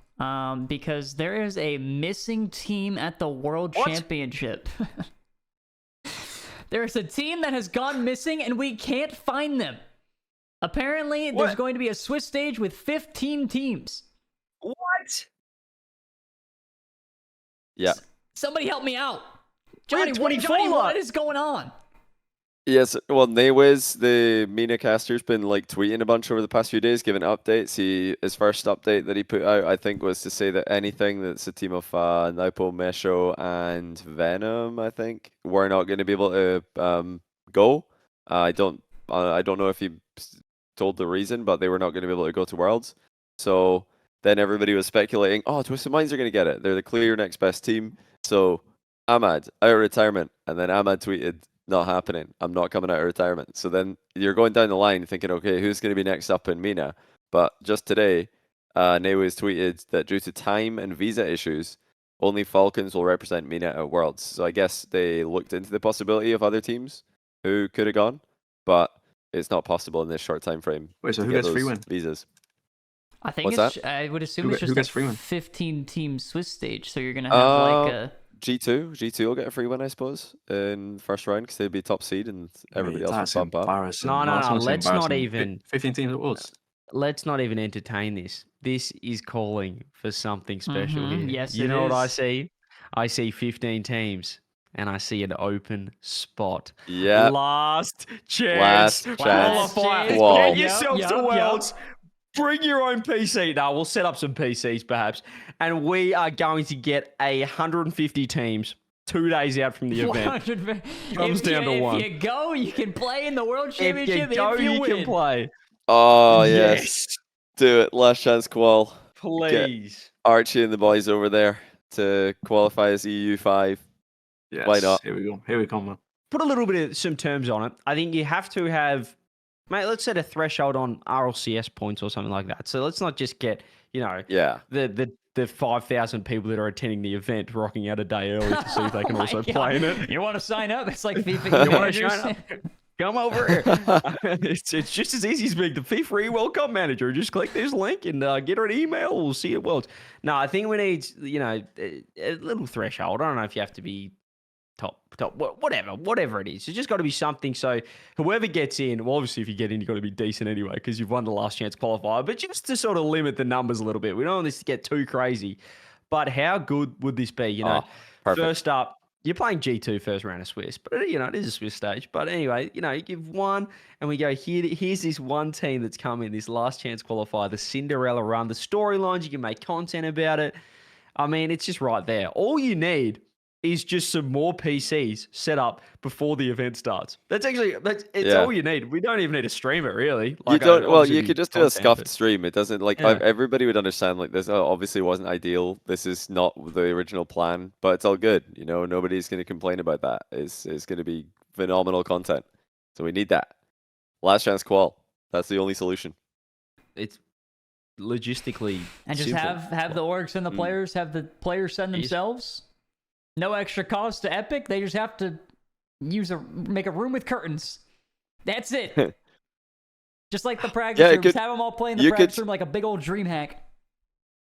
because there is a missing team at the World Championship. There is a team that has gone missing and we can't find them. Apparently, there's going to be a Swiss stage with 15 teams. What? Yeah. Somebody help me out. We're at Johnny, 24 what is going on? Yes, well, Naywez, the Mina caster's been like tweeting a bunch over the past few days, giving updates. His first update that he put out, I think, was to say that anything that's a team of Naipo, Mesho, and Venom, I think, were not going to be able to go. I don't know if he told the reason, but they were not going to be able to go to Worlds. So then everybody was speculating, oh, Twisted Minds are going to get it. They're the clear next best team. So Ahmad out of retirement, and then Ahmad tweeted, not happening. I'm not coming out of retirement. So then you're going down the line thinking, okay, who's going to be next up in Mina? But just today, Naywez tweeted that due to time and visa issues, only Falcons will represent Mina at Worlds. So I guess they looked into the possibility of other teams who could have gone, but it's not possible in this short time frame. Wait, so to who get gets free those win? visas? I think What's it's. I would assume Who it's get- just who gets a free win? 15-team Swiss stage, so you're gonna have like a. G2 will get a free win, I suppose, in the first round because they'd be top seed and everybody else That's would bump up. embarrassing. No, that's honestly let's not embarrassing. even- 15 teams at Worlds. Let's not even entertain this. This is calling for something special Mhm, here. yes, you it know what I is. see? I see 15 teams, and I see an open spot. Yeah, Last chance. Last chance. Qualify. Wall. Get Yep, yourself to Worlds. Bring your own PC. Now we'll set up some PCs perhaps, and we are going to get 150 teams 2 days out from the event. 100. Comes down to one. If you go, you can play in the World If you Championship. go, if you you win. can play. Oh, yes. Do it. Last chance qual. Please. Archie and the boys over there to qualify as EU5. Yes. Why not? Here we go. Here we come, man. Put a little bit of some terms on it. I think you have to have, mate, let's set a threshold on RLCS points or something like that. So let's not just get, Yeah. the 5,000 people that are attending the event rocking out a day early to see if they can Oh my also God. play in it. You want to sign up? It's like FIFA. You want to managers. sign up? Come over here. It's just as easy as being the FIFA World Cup manager. Just click this link and get her an email. We'll see you at Worlds. No, I think we need, a little threshold. I don't know if you have to be top, whatever it is. It's just got to be something. So whoever gets in, well, obviously if you get in, you've got to be decent anyway because you've won the last chance qualifier. But just to sort of limit the numbers a little bit. We don't want this to get too crazy. But how good would this be? Perfect. First up, you're playing G2 first round of Swiss, but it is a Swiss stage. But anyway, you've won, and we go here's this one team that's come in this last chance qualifier, the Cinderella run, the storylines. You can make content about it. I mean, it's just right there. All you need is just some more PCs set up before the event starts. It's all you need. We don't even need to stream it really. You don't. Well, you could just do a scuffed but... stream. It doesn't everybody would understand. Like this obviously wasn't ideal. This is not the original plan, but it's all good. Nobody's going to complain about that. It's going to be phenomenal content. So we need that last chance qual. That's the only solution. It's logistically and just simple. have the orgs and the players have the players send themselves. No extra cost to Epic. They just have to make a room with curtains. That's it. Just like the practice room. Just have them all play in the practice room like a big old dream hack.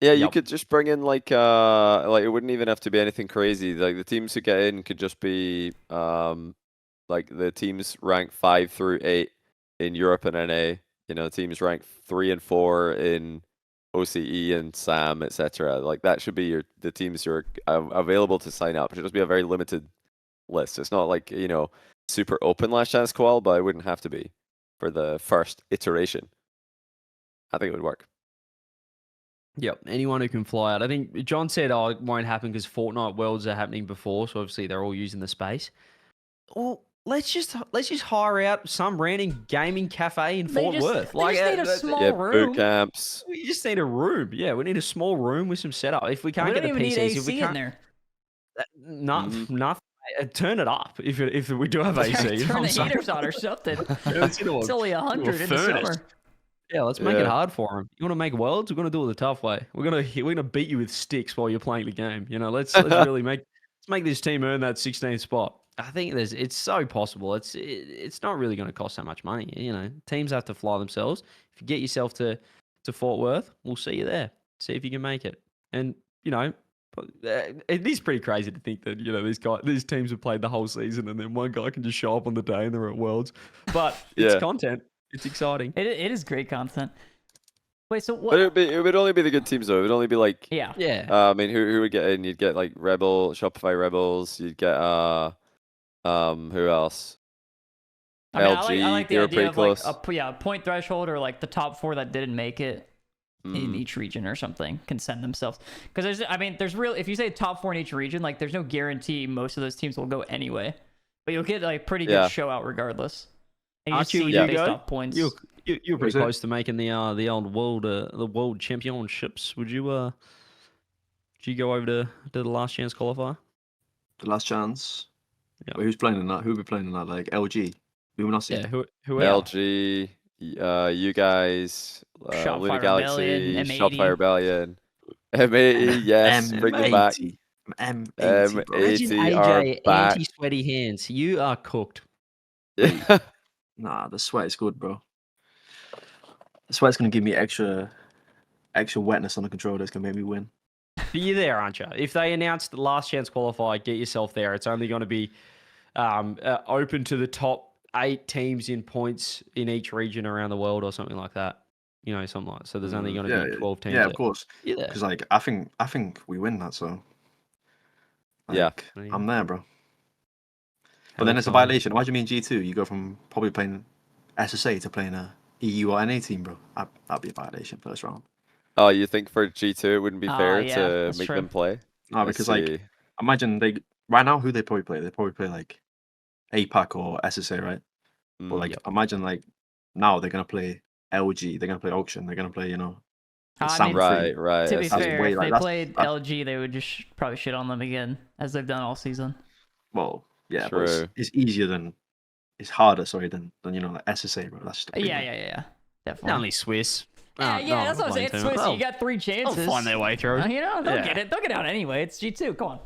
Yeah, you could just bring in like it wouldn't even have to be anything crazy. Like the teams who get in could just be like the teams ranked 5 through 8 in Europe and NA. Teams ranked 3 and 4 in OCE and SAM, etc. Like that should be the teams who are available to sign up. It should just be a very limited list. It's not like super open last chance qual, but it wouldn't have to be for the first iteration. I think it would work. Yep, anyone who can fly out. I think John said, it won't happen because Fortnite Worlds are happening before, so obviously they're all using the space. Well, let's just hire out some random gaming cafe in Fort Worth. They just need a small room. Boot camps. We just need a room. Yeah, we need a small room with some setup. If we can't get the PCs, need AC if we can't, in there. Nothing. Turn it up if we do have AC. Turn the heaters on or something. It's only 100 in the summer. Yeah, let's make it hard for them. You want to make Worlds? We're going to do it the tough way. We're gonna beat you with sticks while you're playing the game. Let's really make this team earn that 16th spot. I think it's so possible. It's not really going to cost that much money. Teams have to fly themselves. If you get yourself to Fort Worth, we'll see you there. See if you can make it. And it is pretty crazy to think that these teams have played the whole season and then one guy can just show up on the day and they're at Worlds. But it's content. It's exciting. It is great content. Wait, so what? But it would only be the good teams though. It would only be like yeah. I mean, who would get in? You'd get like Shopify Rebels. You'd get who else? I mean, LG. I like the they were idea pretty of close. a point threshold or like the top 4 that didn't make it in each region or something can send themselves. Because there's really, if you say top 4 in each region, like there's no guarantee most of those teams will go anyway. But you'll get like pretty good show out regardless. And Archie, you based off points. You're pretty close to making the old world championships. Would you go over to the last chance qualifier? The last chance. Yeah. Wait, who's playing in that? Who will be playing in that? Like LG. Yeah, who else? LG. You guys. Shotfire Lunar Galaxy. Rebellion, Shotfire Rebellion. M80. Yes, bring them back. M80. bro. Imagine AJ, anti-sweaty hands. You are cooked. Yeah. Nah, the sweat is good, bro. The sweat's gonna give me extra wetness on the controller. That's gonna make me win. But you're there, aren't you? If they announce the last chance qualifier, get yourself there. It's only going to be open to the top 8 teams in points in each region around the world, or something like that. Something like that. So there's only going to be 12 teams. Yeah, of course. Yeah, because I think we win that. So yeah, I'm there, bro. But then it's a violation. Imagine me in G2, you go from probably playing SSA to playing a EU or NA team, bro. That'd be a violation first round. Oh, you think for G2 it wouldn't be fair to make true. them play? No, because like imagine right now who they probably play. They probably play like APAC or SSA, right? But like imagine like now they're gonna play LG, they're gonna play Auction, they're gonna play right. To be fair, if they played LG, they would just probably shit on them again, as they've done all season. Well, yeah, true. But it's harder, than like SSA, bro. That's just yeah, definitely. Only Swiss. Yeah, that's what I'm saying. It's Swiss. You got 3 chances. They'll find their way through. They'll get it. They'll get out anyway. It's G2. Come on.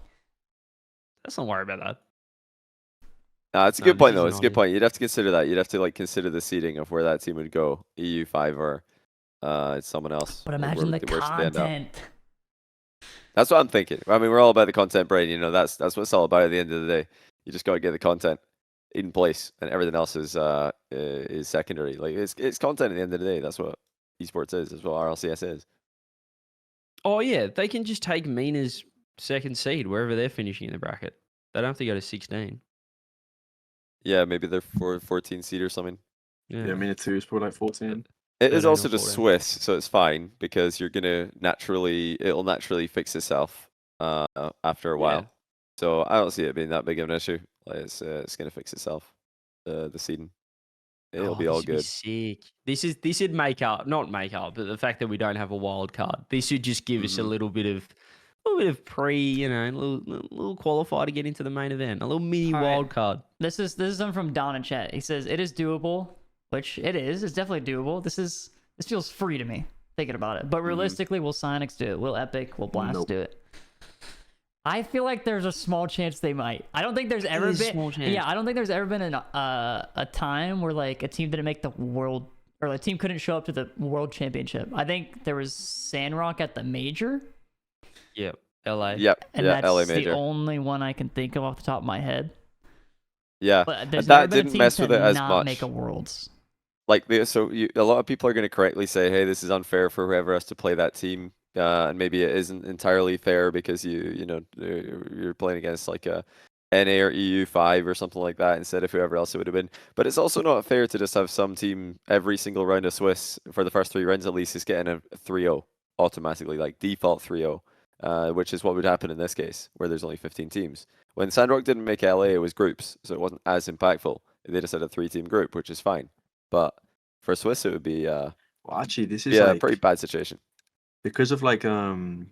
Let's not worry about that. It's a No, good point this though. is It's a not good it. point. You'd have to consider that. You'd have to like consider the seeding of where that team would go, EU5 or someone else. But Like, imagine the where should they end up? content. That's what I'm thinking. I mean, we're all about the content brain. You know, that's what it's all about at the end of the day. You just got to get the content in place, and everything else is secondary. Like it's content at the end of the day. That's what esports is. That's what RLCS is. Oh yeah, they can just take Mina's second seed wherever they're finishing in the bracket. They don't have to go to 16. Yeah, maybe they're 14 seed or something. Yeah. Yeah, Mina 2 is probably like 14. It is 13 or also just 14. Swiss, so it's fine because it'll naturally fix itself after a Yeah. while. So I don't see it being that big of an issue. Like it's gonna fix itself. The seeding, it'll be this all would be good. sick. This would not make up, but the fact that we don't have a wild card. This should just give us a Mhm. little bit of pre, a little qualifier to get into the main event. A little mini All right. wild card. This is something from Don in chat. He says it is doable, which it is. It's definitely doable. This feels free to me thinking about it. But realistically, will Sonics do it? Will Epic? Will Blast Nope. do it? I feel like there's a small chance they might. I don't think there's ever is a been. small chance. Yeah, I don't think there's ever been a time where like a team didn't make the world or a team couldn't show up to the world championship. I think there was Sandrock at the major, Yep. LA. Yep. and yeah. that's LA the major. only one I can think of off the top of my head. Yeah. But there's that never been a didn't team mess to with it as not much. make a worlds. Like a lot of people are going to correctly say, "Hey, this is unfair for whoever has to play that team," and maybe it isn't entirely fair because you're playing against like a NA or EU5 or something like that instead of whoever else it would have been. But it's also not fair to just have some team every single round of Swiss for the first 3 rounds at least is getting a 3-0 automatically, like default 3-0, which is what would happen in this case where there's only 15 teams. When Sandrock didn't make LA, it was groups, so it wasn't as impactful. They just had a 3-team group, which is fine. But for Swiss, it would be Well, actually, this is a like pretty bad situation. because of like you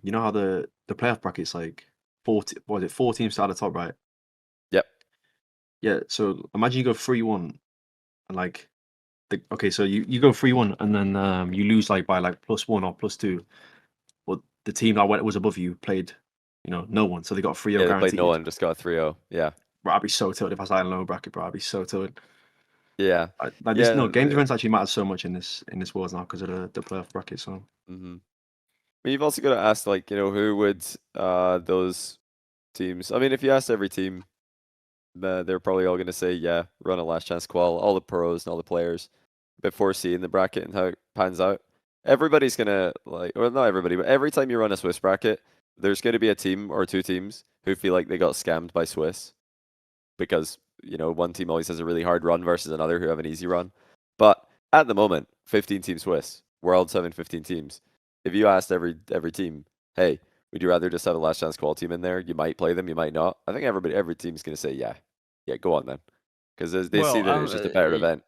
know how the playoff bracket's like 4 teams start at the top, right? Yep. Yeah. So imagine you go 3-1, and like so you go 3-1, and then you lose like by like +1 or +2. Well, the team that was above you played, no one, so they got 3-0 Yeah, they guaranteed. played no one, just got a 3-0. Yeah. Bro, I'd be so tilted if I started in low bracket, bro. I'd be so tilted. Yeah. Game difference actually matters so much in this world now because of the playoff bracket. So Mm-hmm. But you've also got to ask, like, who would those teams? I mean, if you asked every team, they're probably all going to say, yeah, run a last chance qual, all the pros and all the players, before seeing the bracket and how it pans out. Everybody's going to, like, well, not everybody, but every time you run a Swiss bracket, there's going to be a team or 2 teams who feel like they got scammed by Swiss because, one team always has a really hard run versus another who have an easy run. But at the moment, 15 team Swiss, World's having 15 teams. If you asked every team, hey, would you rather just have a last chance qual team in there? You might play them, you might not. I think every team's going to say, yeah, go on then. Because they see that it's just a better event.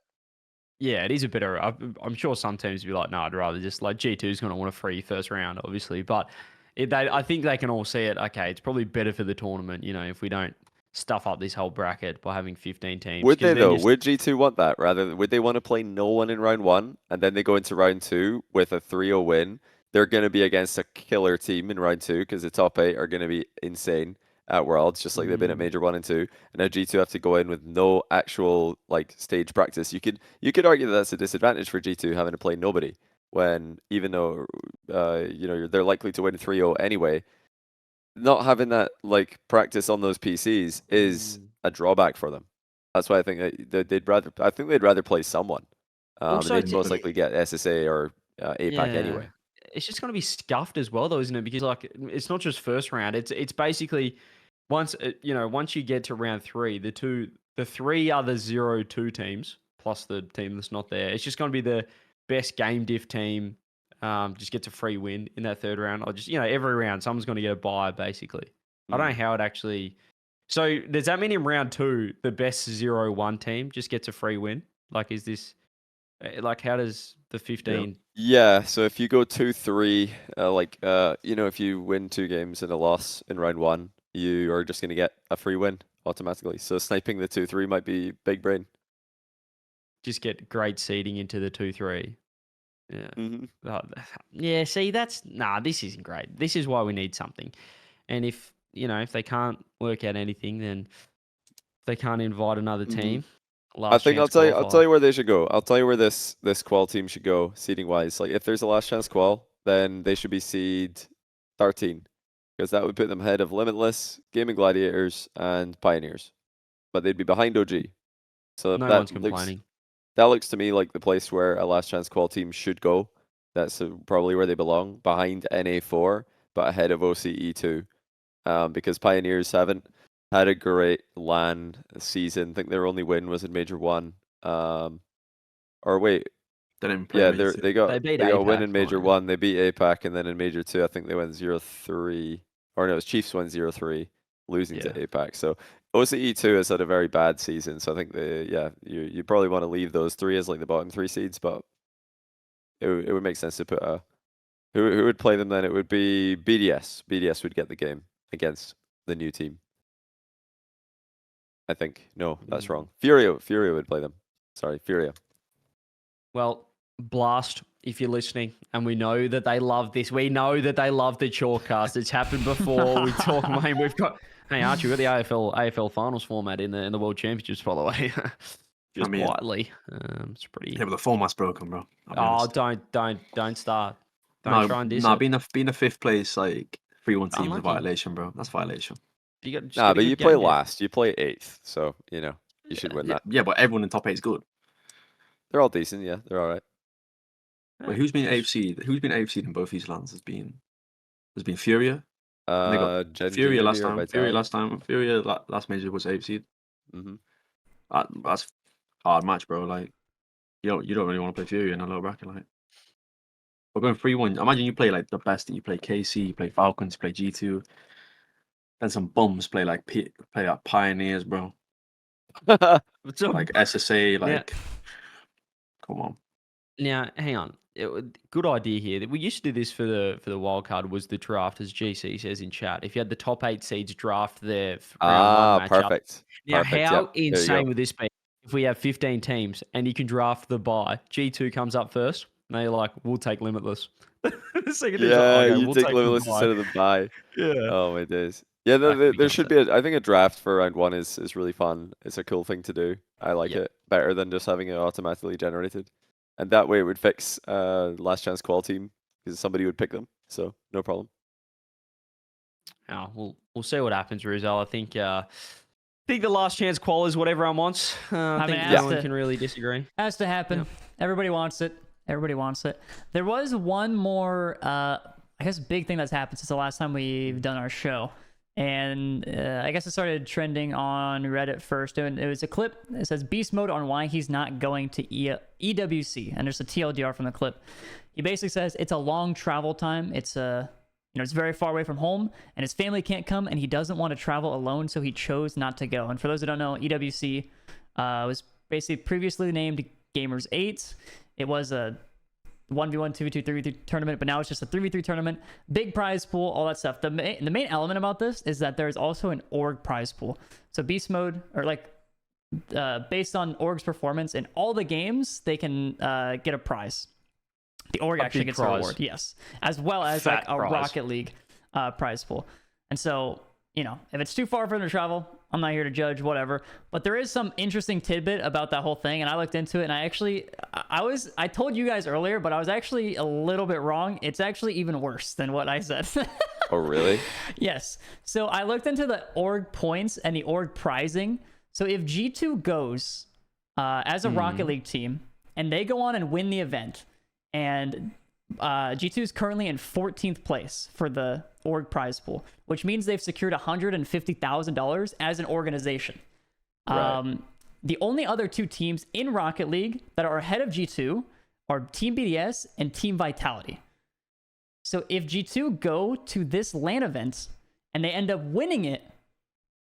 Yeah, it is a better. I'm sure some teams would be like, no, I'd rather just like G2's going to want a free first round, obviously. But I think they can all see it. Okay, it's probably better for the tournament, if we don't stuff up this whole bracket by having 15 teams. Would they though? Would G2 want that? Would they want to play no one in round 1 and then they go into round 2 with a 3-0 win? They're going to be against a killer team in round 2 because the top 8 are going to be insane at Worlds, just like they've been at Major 1 and 2. And now G2 have to go in with no actual like stage practice. You could argue that that's a disadvantage for G2 having to play nobody when even though they're likely to win 3-0 anyway. Not having that like practice on those PCs is a drawback for them. That's why I think they'd rather play someone. Also, they'd most likely get SSA or APAC anyway. It's just going to be scuffed as well, though, isn't it? Because like it's not just first round. It's basically once you get to round 3, the 3 other 0-2 teams plus the team that's not there. It's just going to be the best game diff team. Just gets a free win in that 3rd round, or just every round someone's going to get a bye. Basically, I don't know how it actually. So does that mean in round 2 the best 0-1 team just gets a free win? Like, is this like how does the 15? Yeah. So if you go 2-3, if you win 2 games and a loss in round 1, you are just going to get a free win automatically. So sniping the 2-3 might be big brain. Just get great seeding into the 2-3. Yeah. Mm-hmm. Yeah, see, this isn't great. This is why we need something. And if they can't work out anything, then They can't invite another team. I think I'll tell you where they should go. I'll tell you where this qual team should go seeding wise. Like if there's a last chance qual, then they should be seed 13 because that would put them ahead of Limitless, Gaming Gladiators, and Pioneers. But they'd be behind OG. So No that one's complaining. That looks to me like the place where a last chance qual team should go. That's probably where they belong, behind NA4, but ahead of OCE2. Because Pioneers haven't had a great LAN season. I think their only win was in Major 1. Or wait. They didn't play Yeah, Major they got a win in APAC, Major right? 1. They beat APAC, and then in Major 2, I think they went 0-3. Or no, it was Chiefs won 0-3, losing to APAC. So OCE2 has had a very bad season. So I think you probably want to leave those three as like the bottom 3 seeds, but it would make sense to put who would play them then? It would be BDS. BDS would get the game against the new team. I think. No, that's wrong. Furio would play them. Sorry, Furio. Well, Blast, if you're listening, and we know that they love this. We know that they love the Chalkcast. It's happened before. We talk, mate. We've got, hey, Archie, we've got the AFL finals format in the World Championships, by the way. Just quietly. It's pretty. Yeah, but the format's broken, bro. Oh, don't start. Don't try and diss no, it. being a fifth place, like 3-1 team is a Unlucky. violation, bro. That's violation. But you play last. You play 8th, so you should win that. Yeah, but everyone in top 8 is good. They're all decent. Yeah, they're all right. Wait, who's been AFC? Who's been AFC in both these lands? There's been Furia. Furia last time. Furia last major was AFC. Mm-hmm. That's hard match, bro. Like you don't really want to play Furia in a low bracket. Like we're going 3-1. Imagine you play like the best. You play KC, you play Falcons, you play G2. Then some bums play like Pioneers, bro. Like SSA, like come on. Now, hang on. Good idea here. We used to do this for the wildcard. Was the draft, as GC says in chat. If you had the top 8 seeds draft their round 1 matchup. Perfect. Now, perfect. how insane would this be if we have 15 teams and you can draft the bye? G2 comes up first. And they're like, we'll take Limitless. You take Limitless instead of the bye. Yeah. Oh my days. Yeah, there should be. I think a draft for round 1 is really fun. It's a cool thing to do. I like it better than just having it automatically generated. And that way it would fix last chance qual team because somebody would pick them. So no problem. Oh, we'll see what happens, Rizal. I think the last chance qual is what everyone wants. I think no one can really disagree. Has to happen. Yeah. Everybody wants it. There was one more, I guess, big thing that's happened since the last time we've done our show. And I guess it started trending on Reddit first. And it was a clip. It says Beastmode on why he's not going to EWC. And there's a TLDR from the clip. He basically says it's a long travel time. It's it's very far away from home, and his family can't come, and he doesn't want to travel alone, so he chose not to go. And for those who don't know, EWC was basically previously named Gamers 8. It was a 1v1, 2v2, 3v3 tournament, but now it's just a 3v3 tournament. Big prize pool, all that stuff. The main element about this is that there's also an org prize pool. So Beast Mode, or based on org's performance in all the games, they can get a prize. The org actually gets a reward, yes, as well as like a Rocket League prize pool. And so, if it's too far for them to travel, I'm not here to judge, whatever. But there is some interesting tidbit about that whole thing, and I looked into it, and I told you guys earlier, but I was actually a little bit wrong. It's actually even worse than what I said. Oh, really? Yes. So I looked into the org points and the org prizing. So if G2 goes as a Rocket League team, and they go on and win the event, and G2 is currently in 14th place for the org prize pool, which means they've secured $150,000 as an organization. Right. The only other 2 teams in Rocket League that are ahead of G2 are Team BDS and Team Vitality. So if G2 go to this LAN event and they end up winning it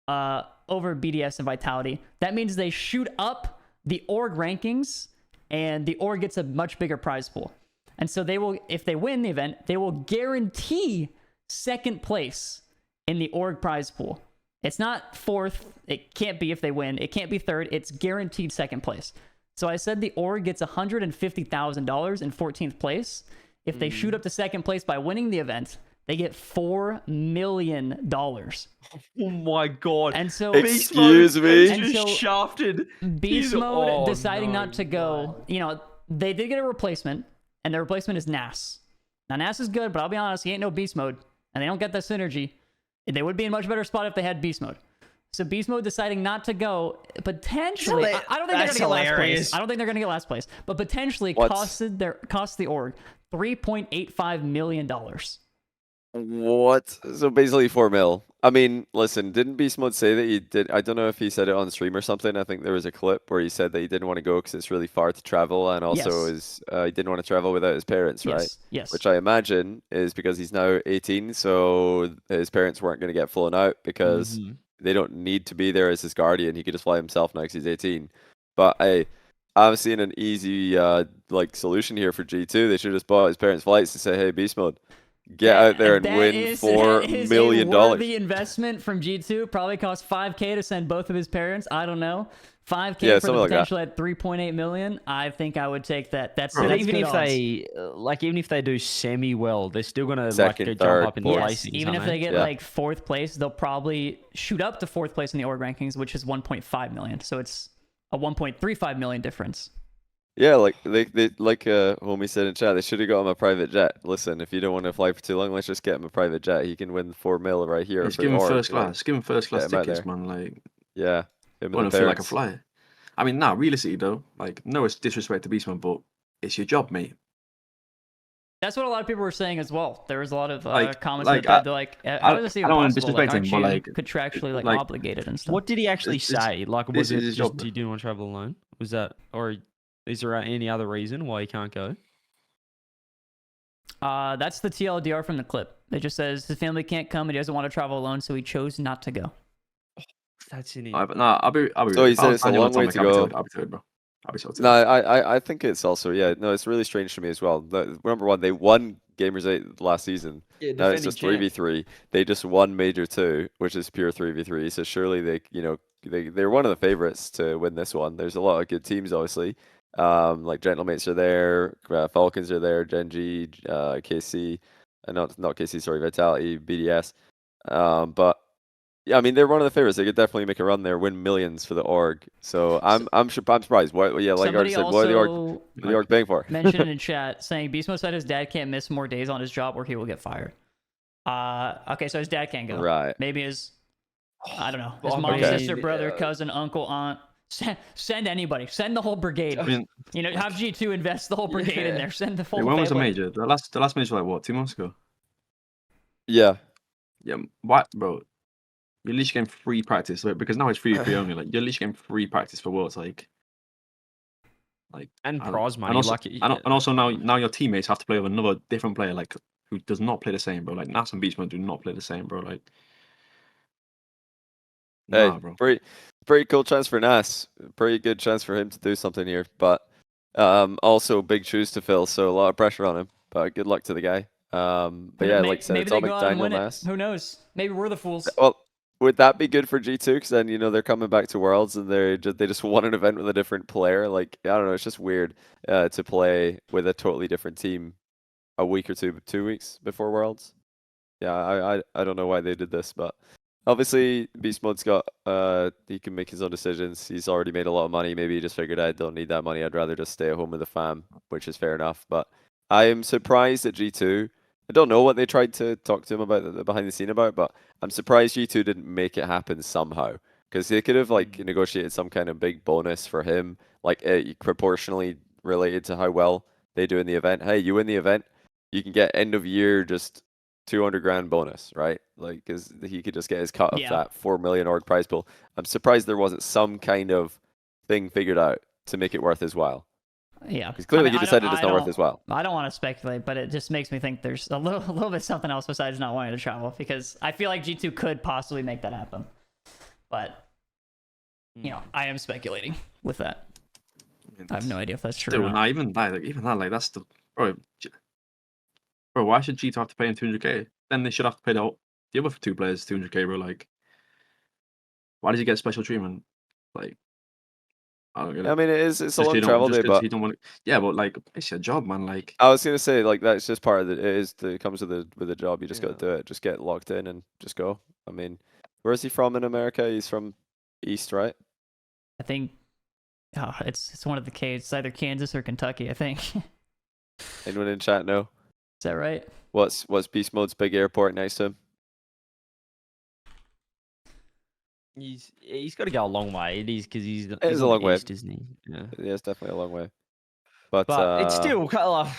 over BDS and Vitality, that means they shoot up the org rankings, and the org gets a much bigger prize pool. And so they will, if they win the event, they will guarantee 2nd place in the org prize pool. It's not 4th. It can't be if they win. It can't be 3rd. It's guaranteed 2nd place. So I said the org gets $150,000 in 14th place. If they shoot up to 2nd place by winning the event, they get $4 million. Oh my god. And so Excuse me? And Just so shafted. Beast Mode oh, deciding no not to go, way. you know, they did get a replacement, and the replacement is Nas. Now, Nas is good, but I'll be honest, he ain't no Beast Mode, and they don't get that synergy. They would be in a much better spot if they had Beast Mode. So Beast Mode deciding not to go, potentially, I don't think they're going to get last place. I don't think they're going to get last place, but potentially cost the org $3.85 million. What? So basically 4 mil. I mean, listen, didn't Beast Mode say that he did? I don't know if he said it on stream or something. I think there was a clip where he said that he didn't want to go because it's really far to travel, and also he didn't want to travel without his parents, right? Yes. Which I imagine is because he's now 18, so his parents weren't going to get flown out because they don't need to be there as his guardian. He could just fly himself now because he's 18. But hey, I'm seeing an easy like solution here for G2. They should have just bought his parents' flights and say, "Hey, Beast Mode, get out there and win $4 million." A worthy investment from G2. Probably cost $5K to send both of his parents. I don't know. $5K for the potential at $3.8 million. I think I would take that. That's even if odds. even if they do semi well, they're still gonna Second, jump third, up in fourth. placings. Even if aren't they get like 4th place, they'll probably shoot up to 4th place in the org rankings, which is 1.5 million. So it's a 1.35 million difference. Yeah, like they like homie said in chat, they should have got him a private jet. Listen, if you don't want to fly for too long, let's just get him a private jet. He can win 4 mil right here. Just for give him the org, first like, class. Give him first class get him out tickets, there. man. Like, Yeah, him and won't the feel like a parents. flyer. I mean, nah, realistically though, like, no disrespect to Beastman, but it's your job, mate. That's what a lot of people were saying as well. There was a lot of comments like, that they're like, "How is this even I don't want to possible? Like, disrespect him, aren't but you like, contractually like, obligated and stuff?" What did he actually It's- say? Like, this was is it his just job. he didn't want to travel alone? Was that, or is there any other reason why he can't go? That's the TLDR from the clip. It just says his family can't come and he doesn't want to travel alone, so he chose not to go. That's in it. I'll be. So he if I said was it's a Daniel long way Atomic, to I'll be go. told, I'll be told, bro. I'll be so No, I think it's also, yeah, no, it's really strange to me as well. Number one, they won Gamers 8 last season. Yeah, Now it's defending just champ. 3v3. They just won Major 2, which is pure 3v3. So surely they, you know, they're one of the favorites to win this one. There's a lot of good teams, obviously. Like Gentlemates are there, Falcons are there, Genji, KC, not KC, sorry, Vitality, BDS. But yeah, I mean they're one of the favorites. They could definitely make a run there, win millions for the org. So I'm surprised. Why? Yeah, like Archie said, what are the org paying for? Mentioned in chat saying Beastmo said his dad can't miss more days on his job or he will get fired. Okay, so his dad can't go. Right. Maybe his, I don't know, his Okay. mom, sister, brother, cousin, uncle, aunt. Send anybody. Send the whole brigade. I mean, You know, have G2 invest the whole brigade in there. Send the full when was the family. major? The last major was like what, 2 months ago? Yeah. Yeah, what, bro? You're literally getting free practice because now it's free only. Like you're literally getting free practice for Worlds, like And I don't- prize money. And also, like, and also now your teammates have to play with another different player, like who does not play the same, bro. Like Nas and Beastmode do not play the same, bro. Like, Hey, nah, bro. pretty cool chance for Nas. Pretty good chance for him to do something here, but also big shoes to fill, so a lot of pressure on him. But good luck to the guy. But yeah, like I said, maybe they Atomic, go out and Daniel, win it. Nas. Who knows? Maybe we're the fools. Well, would that be good for G2? Because then, you know, they're coming back to Worlds and they just won an event with a different player. Like, I don't know, it's just weird to play with a totally different team a week or 2 weeks before Worlds. Yeah, I don't know why they did this, but obviously Beast Mode's got he can make his own decisions. He's already made a lot of money. Maybe he just figured I don't need that money. I'd rather just stay at home with the fam, which is fair enough. But I am surprised at G2. I don't know what they tried to talk to him about behind the scene about, but I'm surprised G2 didn't make it happen somehow. Because they could have like negotiated some kind of big bonus for him, like proportionally related to how well they do in the event. Hey, you win the event, you can get end of year just 200 grand bonus, right? Like, because he could just get his cut of that 4 million org prize pool. I'm surprised there wasn't some kind of thing figured out to make it worth his while. Yeah, because clearly he decided it's not worth his while. I don't want to speculate, but it just makes me think there's a little bit something else besides not wanting to travel, because I feel like G2 could possibly make that happen. But you know, I am speculating with that. I have no idea if that's true. Still, or not. nah, even that, like that's the bro. Why should G2 have to pay him 200k? Then they should have to pay the other 2 players 200k, bro. Like, why does he get special treatment? Like, I don't get I it. mean, it's a Just long you don't, travel just day, 'cause but you don't want to. Yeah, but like it's your job, man. Like I was gonna say like that's just part of it comes with the job. You just got to Yeah. do it. Just get locked in and just go. I mean, where is he from in America? He's from East, right? I think it's one of the K's. It's either Kansas or Kentucky, I think. Is Anyone in chat know? that right? What's Beast Mode's big airport next to him? He's got to go a long way. It is because he's is he's a on long the way. east, isn't he? Yeah. Yeah, it's definitely a long way. But It's still kind of like,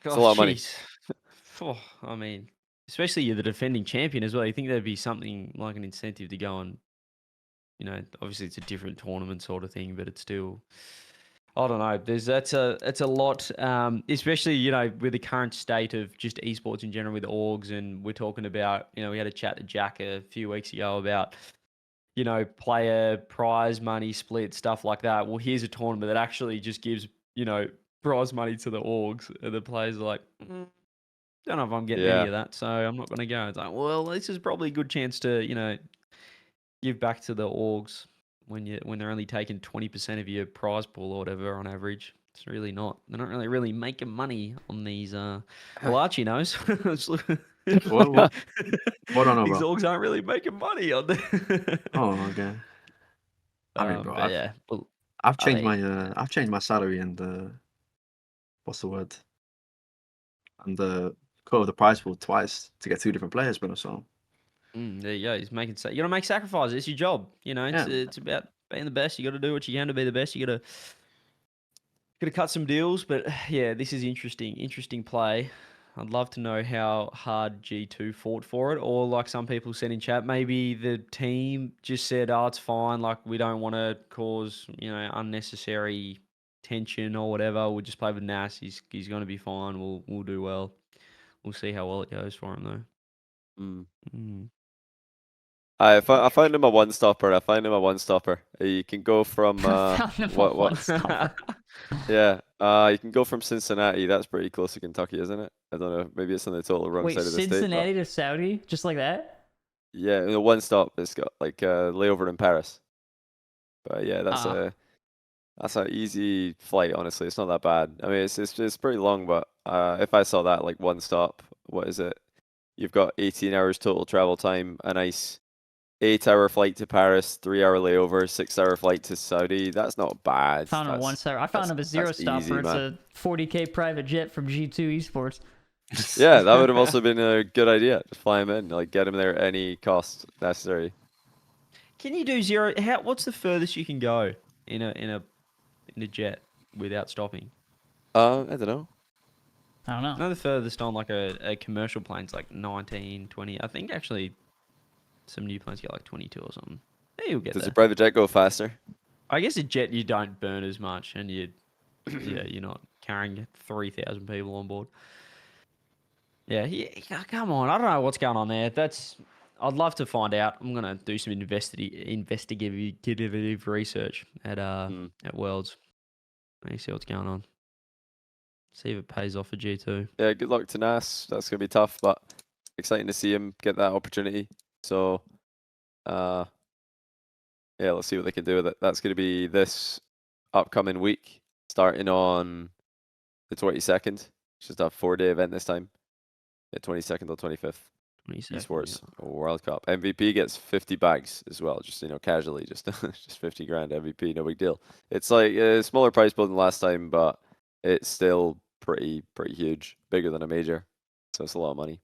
it's a lot of money. jeez. Oh, I mean, especially you're the defending champion as well. You think there'd be something like an incentive to go and, obviously it's a different tournament sort of thing, but it's still, I don't know. It's a lot, especially with the current state of just esports in general with orgs, and we're talking about we had a chat to Jack a few weeks ago about player prize money split, stuff like that. Well, here's a tournament that actually just gives prize money to the orgs, and the players are like, don't know if I'm getting any Yeah. of that, so I'm not going to go. It's like, well, this is probably a good chance to give back to the orgs when they're only taking 20% of your prize pool or whatever on average. It's really not. They're not really making money on these. Well, Archie knows. what on These about? orgs aren't really making money on them. Oh, okay. I mean, bro, but yeah, well, I've I changed mean, my salary and what's the word? And the cut of the price pool twice to get two different players, bro. So there you go. He's making. You got to make sacrifices. It's your job. yeah, It's about being the best. You got to do what you can to be the best. You got to cut some deals. But yeah, this is interesting play. I'd love to know how hard G2 fought for it, or like some people said in chat, maybe the team just said, "Oh, it's fine. Like we don't want to cause unnecessary tension or whatever. We'll just play with Nas. He's going to be fine. We'll do well. We'll see how well it goes for him though." Mm. I found him a one stopper. You can go from Found him a what? one-stopper. Yeah, you can go from Cincinnati. That's pretty close to Kentucky, isn't it? I don't know. Maybe it's on the total wrong Wait, side of the state. But Cincinnati to Saudi, just like that? yeah, the one stop. It's got like a layover in Paris. But yeah, that's an easy flight. Honestly, it's not that bad. I mean, it's pretty long, but if I saw that like one stop, what is it? You've got 18 hours total travel time, a nice 8-hour flight to Paris, 3-hour layover, 6-hour flight to Saudi. That's not bad. Found him a one-stopper. I found him a zero-stopper. Easy, It's a 40K private jet from G2 Esports. Yeah, that would have also been a good idea. Just fly him in, like get him there at any cost necessary. Can you do zero? What's the furthest you can go in a jet without stopping? I don't know. I don't know. No, the furthest on like a commercial plane's like 19, 20. I think actually some new planes get like 22 or something. Yeah, you'll get Does there. a private jet go faster? I guess a jet you don't burn as much, and you're not carrying 3,000 people on board. Yeah, come on. I don't know what's going on there. I'd love to find out. I'm gonna do some investigative research at Worlds. Let me see what's going on. See if it pays off for G2. Yeah, good luck to Nas. That's gonna be tough, but exciting to see him get that opportunity. So, yeah, let's see what they can do with it. That's gonna be this upcoming week, starting on the 22nd. It's just a 4-day event this time. Yeah, 22nd or 25th. Esports World Cup. MVP gets 50 bags as well, just casually, just 50 grand MVP, no big deal. It's like a smaller prize pool than last time, but it's still pretty huge, bigger than a major, so it's a lot of money.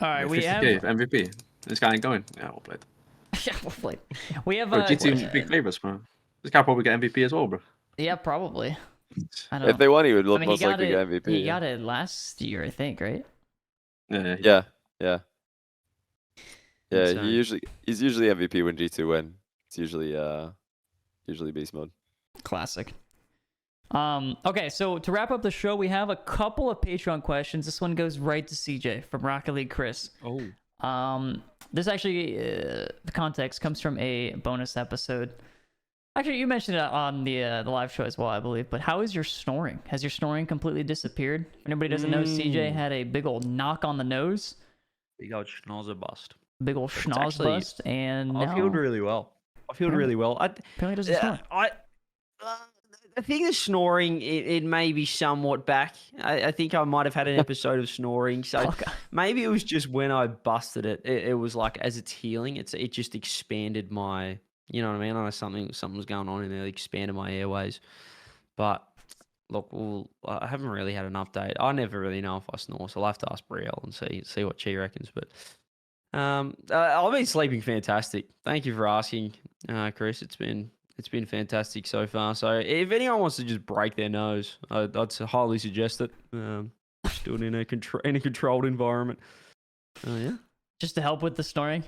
All right, we 50K have MVP. This guy ain't going. Yeah, we'll play it. yeah, we'll play. We have Bro, G2 big favorites, bro. This guy probably get MVP as well, bro. Yeah, probably. I don't If know. they won, he would I mean, most likely get MVP. He got it last year, I think, right? Yeah. Yeah. He's usually MVP when G2 win. It's usually beast mode. Classic. Okay, so to wrap up the show, we have a couple of Patreon questions. This one goes right to CJ from Rocket League Chris. Oh. This actually, the context comes from a bonus episode. Actually, you mentioned it on the live show as well, I believe. But how is your snoring? Has your snoring completely disappeared? If anybody doesn't know, CJ had a big old knock on the nose. Big old schnauzer bust. big old schnoz actually- bust, and I now feel really well. I feel really well. apparently doesn't snore. I think the snoring, it may be somewhat back. I think I might have had an episode of snoring. So Okay. maybe it was just when I busted it. It was like as it's healing, it just expanded my, you know what I mean? I know something was going on in there, it expanded my airways. But look, I haven't really had an update. I never really know if I snore, so I'll have to ask Brielle and see what she reckons. But I've been sleeping fantastic. Thank you for asking, Chris. It's been fantastic so far. So if anyone wants to just break their nose, I'd highly suggest it. Just do it in a controlled environment. Yeah. Just to help with the snoring.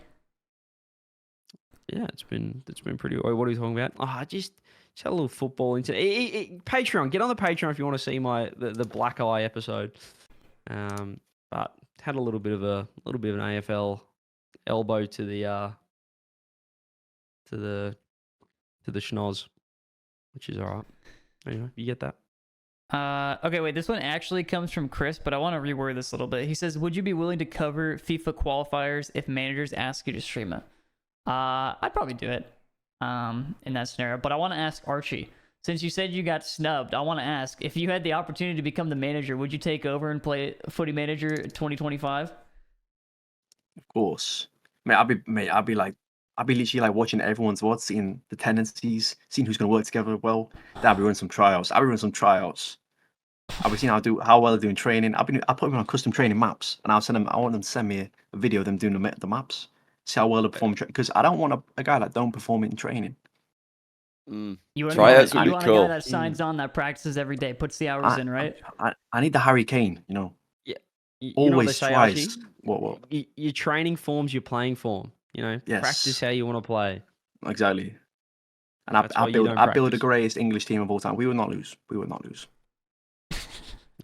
Yeah, it's been pretty. What are you talking about? Just had a little football into Patreon. Get on the Patreon if you want to see the Black Eye episode. But had a little bit of an AFL elbow to the schnoz, which is all right. Anyway, you get that. Okay, wait. This one actually comes from Chris, but I want to reword this a little bit. He says, "Would you be willing to cover FIFA qualifiers if managers ask you to stream it?" I'd probably do it. In that scenario, but I want to ask Archie. Since you said you got snubbed, I want to ask if you had the opportunity to become the manager, would you take over and play Footy Manager 2025? Of course, I'd be literally like watching everyone's VOD, seeing the tendencies, seeing who's gonna work together well. I'll be running some tryouts. I'll be seeing how well they're doing training. I put them on custom training maps, and I'll send them. I want them to send me a video of them doing the maps. See how well they perform, because I don't want a guy that don't perform in training. Mm. You want Tryouts a would be guy cool. that signs on, that practices every day, puts the hours in, right? I need the Harry Kane, you know. Yeah. You Always know what they say, Archie? tries. What? Your training forms your playing form. You know, Yes. practice how you want to play. Exactly. And That's why I you build don't the practice. greatest English team of all time. We will not lose.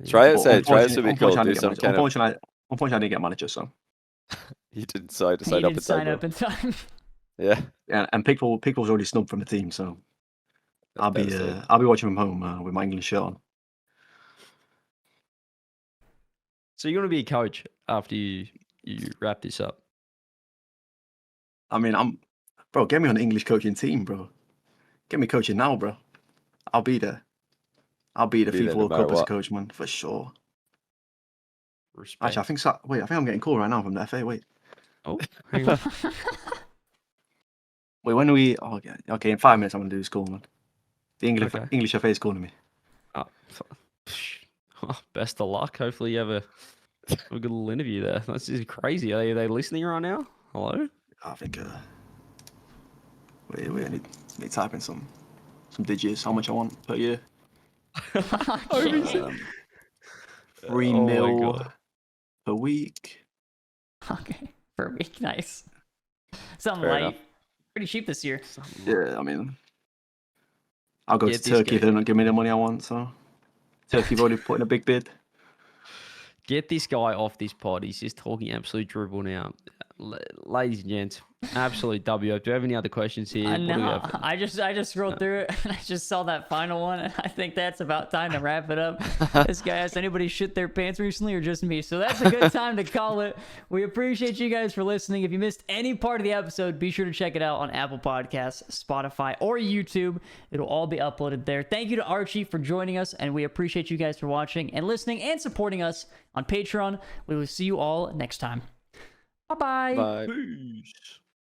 Tryouts But would be cool. unfortunately, I Do didn't some get kind of. unfortunately, I didn't get manager, so You didn't decide to He sign up didn't in sign time. up in time. Yeah. yeah. And Pickle's already snubbed from the team, so That's devastating. I'll be watching from home with my English shirt on. So you're going to be a coach after you wrap this up? I mean, bro. Get me on the English coaching team, bro. Get me coaching now, bro. I'll be there. I'll be the Be there FIFA no World matter Cup as a what. coach, man, for sure. Respect. Actually, I think so. Wait, I think I'm getting called right now from the FA. Wait, Oh, hang on. when are we? Oh, yeah. Okay, in 5 minutes I'm gonna do this call, man. The Okay. English FA is calling me. Best of luck. Hopefully you have a good little interview there. That's just crazy. Are they listening right now? Hello? I think. Wait. I need to type in some digits. How much I want per year? 3 Oh my mil God. per week. Okay, per week, nice. Something Fair light. enough. Pretty cheap this year. Yeah, I mean, I'll go Get to this Turkey if guy. they don't give me the money I want. So Turkey've already put in a big bid. Get this guy off this pod. He's just talking absolute dribble now. Ladies and gents, absolute W. Do you have any other questions here? What do we No, have? I just scrolled through it and I just saw that final one, and I think that's about time to wrap it up. This guy asked, anybody shit their pants recently or just me? So that's a good time to call it. We appreciate you guys for listening. If you missed any part of the episode, be sure to check it out on Apple Podcasts, Spotify, or YouTube. It'll all be uploaded there. Thank you to Archie for joining us, and we appreciate you guys for watching and listening and supporting us on Patreon. We will see you all next time. Bye-bye. Bye. Peace.